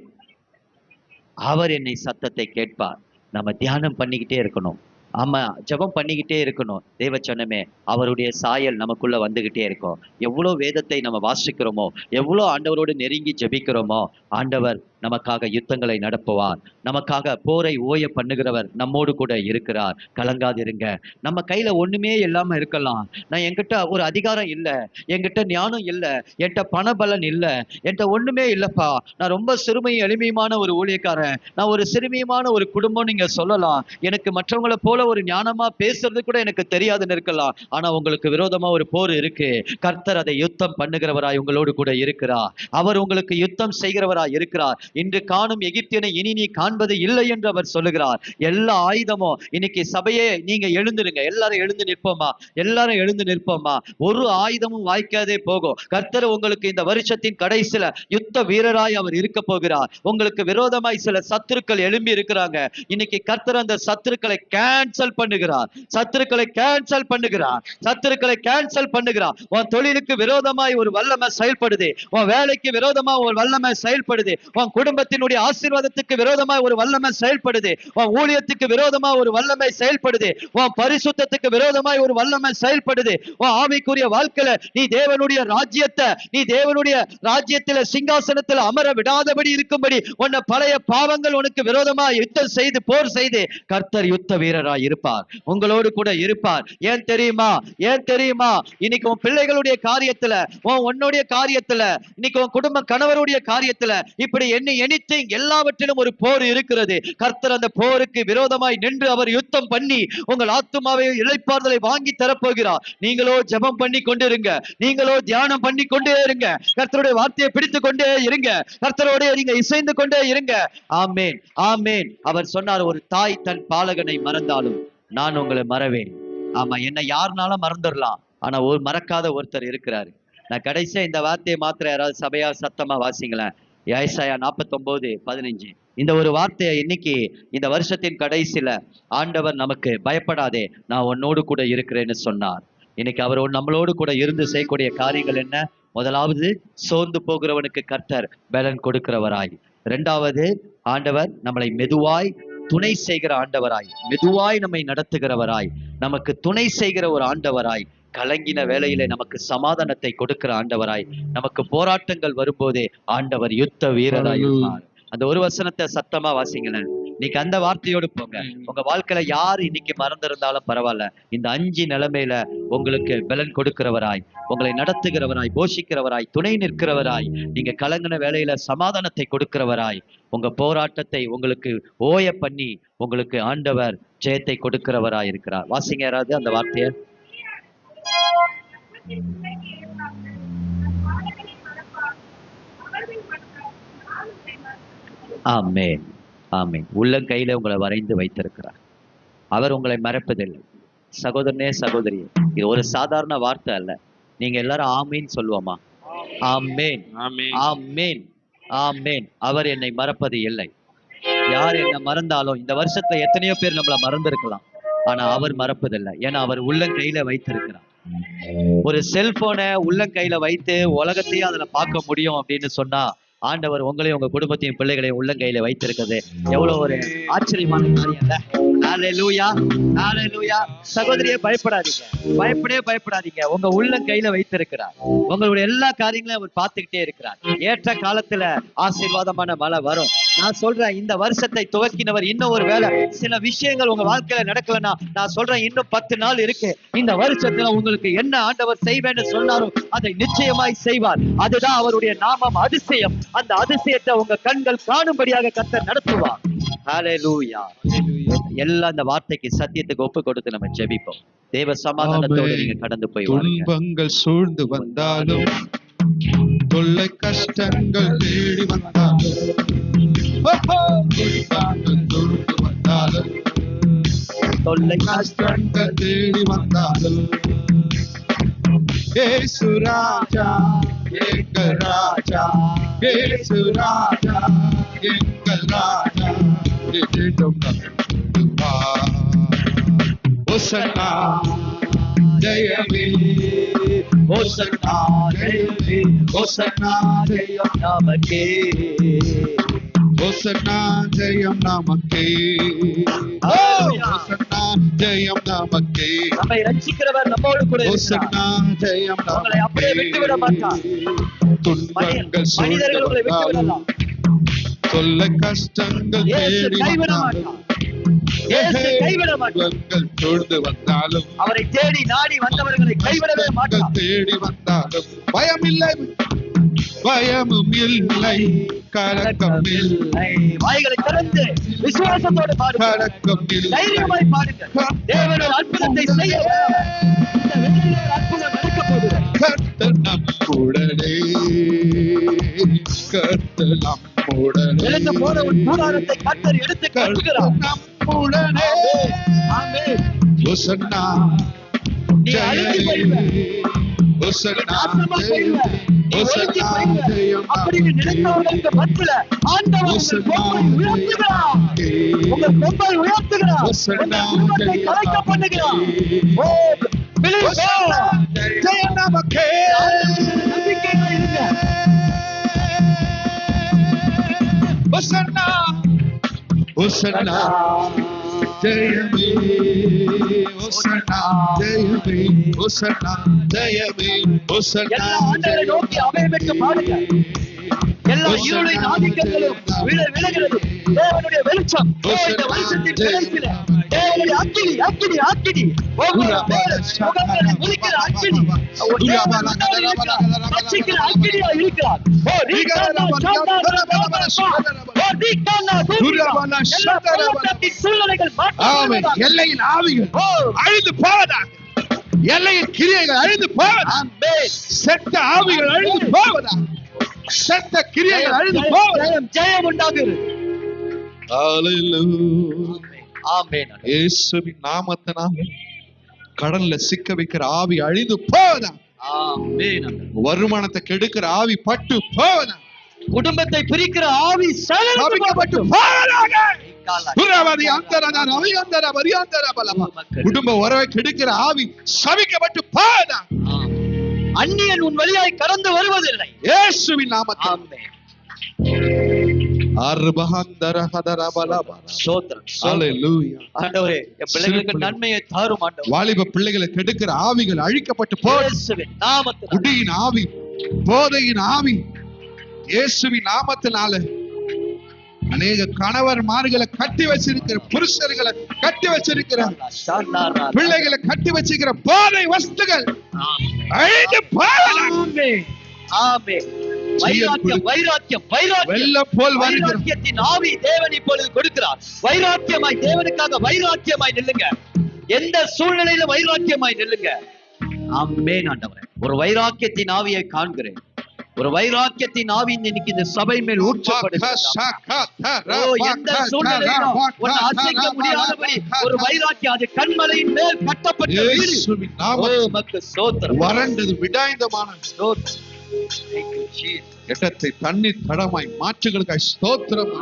அவர் என்னை சத்தத்தை கேட்பார். நம்ம தியானம் பண்ணிக்கிட்டே இருக்கணும். ஆமா, ஜெபம் பண்ணிக்கிட்டே இருக்கணும். தேவச்சனமே, அவருடைய சாயல் நமக்குள்ள வந்துகிட்டே இருக்கும். எவ்வளவு வேதத்தை நம்ம வாசிக்கிறோமோ, எவ்வளவு ஆண்டவரோடு நெருங்கி ஜெபிக்கிறோமோ, ஆண்டவர் நமக்காக யுத்தங்களை நடப்புவார். நமக்காக போரை ஓய பண்ணுகிறவர் நம்மோடு கூட இருக்கிறார். கலங்காதிருங்க. நம்ம கையில ஒண்ணுமே இல்லாம இருக்கலாம். நான் என்கிட்ட ஒரு அதிகாரம் இல்ல, என்கிட்ட ஞானம் இல்ல, என்கிட்ட பணபலன் இல்ல, என்கிட்ட ஒண்ணுமே இல்லப்பா, நான் ரொம்ப சிறுமையும் எளிமையுமான ஒரு ஊழியக்காரன், நான் ஒரு சிறுமியமான ஒரு குடும்பம் நீங்க சொல்லலாம், எனக்கு மற்றவங்களை போல ஒரு ஞானமா பேசுறது கூட எனக்கு தெரியாதுன்னு இருக்கலாம். ஆனா உங்களுக்கு விரோதமா ஒரு போர் இருக்கு. கர்த்தர் அதை யுத்தம் பண்ணுகிறவராய் உங்களோடு கூட இருக்கிறார். அவர் உங்களுக்கு யுத்தம் செய்கிறவராய் இருக்கிறார். இன்று காணும் எகிப்தியனை இனி நீ காண்பது இல்லை என்று அவர் சொல்லுகிறார். எல்லா ஆயுதமும் இன்னைக்கு சபையே நீங்க எழுந்துருங்க. எல்லாரும் எழுந்து நிற்போமா? எல்லாரும் எழுந்து நிற்போமா? ஒரு ஆயுதமும் வாய்க்காதே போகும். கர்த்தர் உங்களுக்கு இந்த வருஷத்தின் கடைசியில யுத்த வீரராய் அவர் இருக்க போகிறார். உங்களுக்கு விரோதமாய் சில சத்துருக்கள் எழும்பி இருக்கிறாங்க. இன்னைக்கு கர்த்தர் அந்த சத்துருக்களை கேன்சல் பண்ணுகிறார். சத்துருக்களை கேன்சல் பண்ணுகிறார். சத்துருக்களை கேன்சல் பண்ணுகிறார். உன் தொழிலுக்கு விரோதமாய் ஒரு வல்லமை செயல்படுது. உன் வேலைக்கு விரோதமா ஒரு வல்லமை செயல்படுது. உன் குடும்பத்தினுடைய ஆசீர்வாதத்துக்கு விரோதமாய் ஒரு வல்லமை செயல்படுது. உன் ஊழியத்துக்கு விரோதமா ஒரு வல்லமை செயல்படுது. உன் பரிசுத்தத்துக்கு விரோதமாய் ஒரு வல்லமை செயல்படுது. உன் ஆவிக்குரிய வாழ்க்கையில நீ தேவனுடைய ராஜ்யத்தை, நீ தேவனுடைய ராஜ்யத்தில சிங்காசனத்தில் அமர விடாதபடி இருக்கும்படி உன்னை பழைய பாவங்கள் உனக்கு விரோதமா யுத்தம் செய்து போர் செய்து கர்த்தர் யுத்த வீரராய் இருப்பார். உங்களோடு கூட இருப்பார். ஏன் தெரியுமா? ஏன் தெரியுமா? இன்னைக்கு உன் பிள்ளைகளுடைய காரியத்துல, உன்னுடைய காரியத்துல, இன்னைக்கு உன் குடும்ப கணவருடைய காரியத்துல இப்படி எனிதிங் எல்லாவற்றிலும் ஒரு போர் இருக்கிறது. கர்த்தர் அந்த போருக்கு விரோதமாய் நின்று அவர் யுத்தம் பண்ணி உங்கள் ஆத்துமாவை இளைப்பாறுதலை வாங்கி தரப்போகிறார். நீங்களோ ஜெபம் பண்ணி கொண்டிருங்க. நீங்களோ தியானம் பண்ணி கொண்டே இருங்க. கர்த்தருடைய வார்த்தையை பிடித்து கொண்டே இருங்க. கர்த்தரோட நீங்க இசைந்து கொண்டே இருங்க. ஆமேன், ஆமேன். அவர் சொன்னார், ஒரு தாய் தன் பாலகனை மறந்தாலும் நான் உங்களை மறவேன். ஆமா, என்னை யாருனாலும் மறந்துடலாம், ஆனா ஒரு மறக்காத ஒருத்தர் இருக்கிறாரு. நான் கடைசியா இந்த வார்த்தையை மாத்திர யாராவது சபையா சத்தமா வாசிங்களேன். ஏசாயா 49:15. இந்த ஒரு வார்த்தையை இன்னைக்கு இந்த வருஷத்தின் கடைசியில ஆண்டவர் நமக்கு பயப்படாதே, நான் உன்னோடு கூட இருக்கிறேன்னு சொன்னார். இன்னைக்கு அவர் நம்மளோடு கூட இருந்து செய்யக்கூடிய காரியங்கள் என்ன? முதலாவது, சோர்ந்து போகிறவனுக்கு கர்த்தர் பலன் கொடுக்கிறவராய். இரண்டாவது, ஆண்டவர் நம்மளை மெதுவாய் துணை செய்கிற ஆண்டவராய், மெதுவாய் நம்மை நடத்துகிறவராய், நமக்கு துணை செய்கிற ஒரு ஆண்டவராய், கலங்கின வேளையிலே நமக்கு சமாதானத்தை கொடுக்கிற ஆண்டவராய், நமக்கு போராட்டங்கள் வரும்போதே ஆண்டவர் யுத்த வீரராய் இருப்பார். அந்த ஒரு வசனத்தை சத்தமா வாசிங்களேன். இன்னைக்கு அந்த வார்த்தையோடு போங்க. உங்க வாழ்க்கையில யாரு இன்னைக்கு மறந்திருந்தாலும் பரவாயில்ல, இந்த 5 நிலைமையில உங்களுக்கு பலன் கொடுக்கிறவராய், உங்களை நடத்துகிறவராய், போஷிக்கிறவராய், துணை நிற்கிறவராய், நீங்க கலங்கின வேளையில சமாதானத்தை கொடுக்கிறவராய், உங்க போராட்டத்தை உங்களுக்கு ஓய பண்ணி உங்களுக்கு ஆண்டவர் ஜெயத்தை கொடுக்கிறவராய் இருக்கிறார். வாசிங்க யாராவது அந்த வார்த்தைய. ஆமென், ஆமென். உள்ளங்கையில உங்களை வரைந்து வைத்திருக்கிறார். அவர் உங்களை மறப்பதில்லை. சகோதரனே, சகோதரியே, இது ஒரு சாதாரண வார்த்தை அல்ல. நீங்க எல்லாரும் ஆமீன் சொல்லுவோமா? ஆமேன், ஆமேன், ஆமேன். அவர் என்னை மறப்பது இல்லை. யார் என்னை மறந்தாலும், இந்த வருஷத்துல எத்தனையோ பேர் நம்மள மறந்திருக்கலாம், ஆனா அவர் மறப்பதில்லை. ஏன்னா அவர் உள்ளங்கையில வைத்திருக்கிறார். ஒரு செல்போனை உள்ளங்கையில வைத்து உலகத்தையும் அதுல பார்க்க முடியும் அப்படின்னு சொன்னா, ஆண்டவர் உங்களையும் உங்க குடும்பத்தையும் பிள்ளைகளையும் உள்ளங்கையில வைத்திருக்கிறது எவ்வளவு ஒரு ஆச்சரியமான காரியம் இல்ல? ஹல்லேலூயா, ஹல்லேலூயா. சகோதரியே, பயப்படாதீங்க, பயப்படாதீங்க. உங்க உள்ளங்கையில வைத்திருக்கிறார். உங்களுடைய எல்லா காரியங்களையும் அவர் பார்த்துக்கிட்டே இருக்கிறார். ஏற்ற காலத்துல ஆசீர்வாதமான மழை வரும். நான் சொல்றேன், இந்த வருஷத்தை துவக்கினவர் இன்னும் ஒரு வேளை சில விஷயங்கள் உங்க வாழ்க்கையில நடக்கலன்னா, நான் சொல்றேன், இன்னும் 10 நாள் இருக்கு. இந்த வருஷத்துல உங்களுக்கு என்ன ஆண்டவர் செய்வேன்னு சொன்னாரோ அதை நிச்சயமாய் செய்வார். அதுதான் அவருடைய நாமம் அதிசயம். அந்த அதிசயத்தை உங்க கண்கள் காணும்படியாக கர்த்தர் நடத்துவார். ஹல்லேலூயா. எல்லாம் அந்த வார்த்தைக்கு சத்தியத்துக்கு ஒப்பு கொடுத்து நம்ம ஜெபிப்போம். தேவ சமாதானத்தோடு நீங்க கடந்து போய் துன்பங்கள் சூழ்ந்து வந்தாலும், தொல்லை கஷ்டங்கள் தேடி வந்தாலும், தொல்லை கஷ்டங்கள் தேடி வந்தாலும், இயேசு ராஜா எங்கள் ராஜா, இயேசு ராஜா எங்கள் ராஜா, ஹோசன்னா ஜெயமே, ஹோசன்னா ஜெயமே, ஹோசன்னா ஜெயம் நமக்கே, ஹோசன்னா ஜெயம் நமக்கே, ஹோசன்னா ஜெயம் நமக்கே. நம்மை ரட்சிக்கிறவர் நம்மோடு கூட இருக்கிறார். ஹோசன்னா ஜெயம் நமக்கே. உங்களை அப்படியே விட்டு விட மாட்டார். துன்பங்கள் மனிதர்கள் உங்களை விட்டு விடலாம், சொல்ல கஷ்டங்கள் இயேசு தேடி கைவிட வந்தாலும், மாட்டார். இயேசு கைவிட மாட்டார். துன்பங்கள் சூழ்ந்து வந்தாலும், அவரை தேடி நாடி வந்தவர்களை கைவிடவே மாட்டார். கஷ்டங்கள் தேடி வந்தாலும் பயம் இல்லை, பயமும் இல்லை, கலக்கம் இல்லை, வாய்களை திறந்து விசுவாசத்தோடு பாருங்கள், கலக்கம் இல்லை. தைரியமாய் பாருங்கள். தேவன் ஒரு அற்புதத்தை செய்ய இந்த வேளையிலே ஒரு அற்புதம் நடக்க போகிறது. கர்த்தர் நம்முடனே, கர்த்தர் நம்முடனே, எழுந்து போன உன் கூடாரத்தை கர்த்தர் எடுத்து கட்டுகிறார். நம்முடனே. ஆமென். ஹோசன்னா நீ அழிந்து போய்வ, ஹோசன்னா நாசமா போய்வ, நீ ஒழிஞ்சு போய்வ. அப்படி நீ நினைத்தவர்களுக்கு மத்தியில ஆண்டவர் உங்கள் கொம்பை உயர்த்துகிறார். உங்கள் கொம்பை உயர்த்துகிறார். உங்கள் குடும்பத்தை கலைக்க பண்ணுகிறார். ஓ, believe God. ஜெயம் நமக்கே. நம்பிக்கையா இருங்க. ஹோசன்னா ஹோசன்னா ஜெயமே, ஹோசன்னா ஜெயமே, ஹோசன்னா ஜெயமே, ஹோசன்னா எல்லா ஆண்டவரை நோக்கி அபயமிட்டு பாடுங்க. எல்லா இருளின் ஆதிக்கங்களும் விலகிறது. தேவனுடைய வெளிச்சம் இந்த வருஷத்தின் கடைசியில தேவனுடைய அக்கினி அக்கினி அக்கினி ஒவ்வொரு முகங்களை ஒலிக்கிற அக்கினி பட்சிக்கிற அக்கினியா இருக்கிறார். சூழ்நிலைகள் எல்லையின் ஆவிகள் அழிந்து போவதாக, எல்லையின் கிரியைகள் அழிந்து போவதாக, செத்த ஆவிகள் அழிந்து போவதாக, செத்த கிரியைகள் அழிந்து போவதாக. ஜெயம் உண்டாகிறது. ஆமென். இயேசுவின் நாமத்தினால கடல்ல சிக்க வைக்கிற ஆவி அழிந்து போவதா. ஆமென். வருமானத்தை கெடுக்கிற ஆவி பட்டு போவதா. குடும்பத்தை பிரிக்கிற ஆவி சலனப்பட்டு போவதாக. புறவதி அந்தரத ரவியந்தர வரியாந்தர பலமா. குடும்ப உறவை கெடுக்கிற ஆவி சபிக்கப்பட்டு போவதா. அந்நியன் உன் வழியாய் கடந்து வருவதில்லை. இயேசுவின் நாமத்தில். ஆமென். ஆண்டவரே, என் பிள்ளைகளுக்கு நன்மையை தாரும் ஆண்டவரே. வாலிப பிள்ளைகளை கெடுக்கிற ஆவிகள் அழிக்கப்பட்டு இயேசுவின் நாமத்தில். குடியின் ஆவி, போதையின் ஆவி இயேசுவின் நாமத்தினால அநேக கணவர்மார்களை கட்டி வச்சிருக்கிற, புருஷர்களை கட்டி வச்சிருக்கிற, பிள்ளைகளை கட்டி வச்சிருக்கிற போதை வஸ்துகள் அழிந்து போவதாக. ஆமென். வைராக்கியம் வைராக்கியம் வைராக்கியம் வெள்ளம் போல் வைராக்கியத்தின் ஆவி தேவன் இப்பொழுது கொடுக்கிறார். வைராக்கியமாய் தேவனுக்காக வைராக்கியமாய் நில்லுங்க. எந்த சூழ்நிலையில வைராக்கியமாய் நில்லுங்க. ஆமென் ஆண்டவரே. ஒரு வைராக்கியத்தின் ஆவியை காண்கிறேன். ஒரு வைராக்கியத்தின் ஆவி இன்னைக்கு இந்த சபை மேல் ஊற்றப்படுகிறது. எந்த சூழ்நிலையிலும் உன்னை அசைக்க முடியாதபடி ஒரு வைராக்கியம், அது கண்மலையின் மேல் கட்டப்பட்ட வீடு. ஸ்தோத்திரம். வறண்டது விடாய்ந்தமான இடத்தை தண்ணீர் தடமாய் மாற்றுகளுக்காய் ஸ்தோத்திரம்.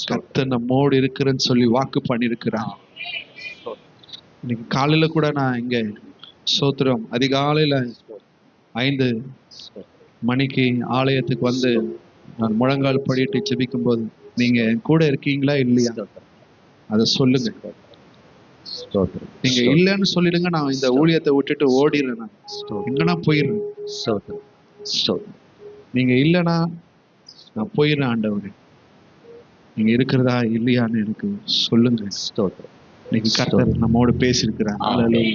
கர்த்தர் நம்மோடு இருக்கிறேன்னு சொல்லி வாக்கு பண்ணிருக்கிறான். இன்னைக்கு காலையில கூட நான் இங்க ஸ்தோத்திரம் அதிகாலையில 5 மணிக்கு ஆலயத்துக்கு வந்து நான் முழங்கால் படிட்டு ஜெபிக்கும் போது நீங்க கூட இருக்கீங்களா இல்லையா அத சொல்லுங்க. நீங்க இல்லன்னு சொல்லிடுங்க, நான் இந்த ஊழியத்தை விட்டுட்டு ஓடிடுறேன், எங்கன்னா போயிடுறேன். நீங்க இல்லனா நான் போயிடுறேன் ஆண்டவரே. நீங்க இருக்கிறதா இல்லையான்னு எனக்கு சொல்லுங்க. இன்னைக்கு கர்த்தர் நம்மோடு பேசியிருக்கிறார். ஆமென்.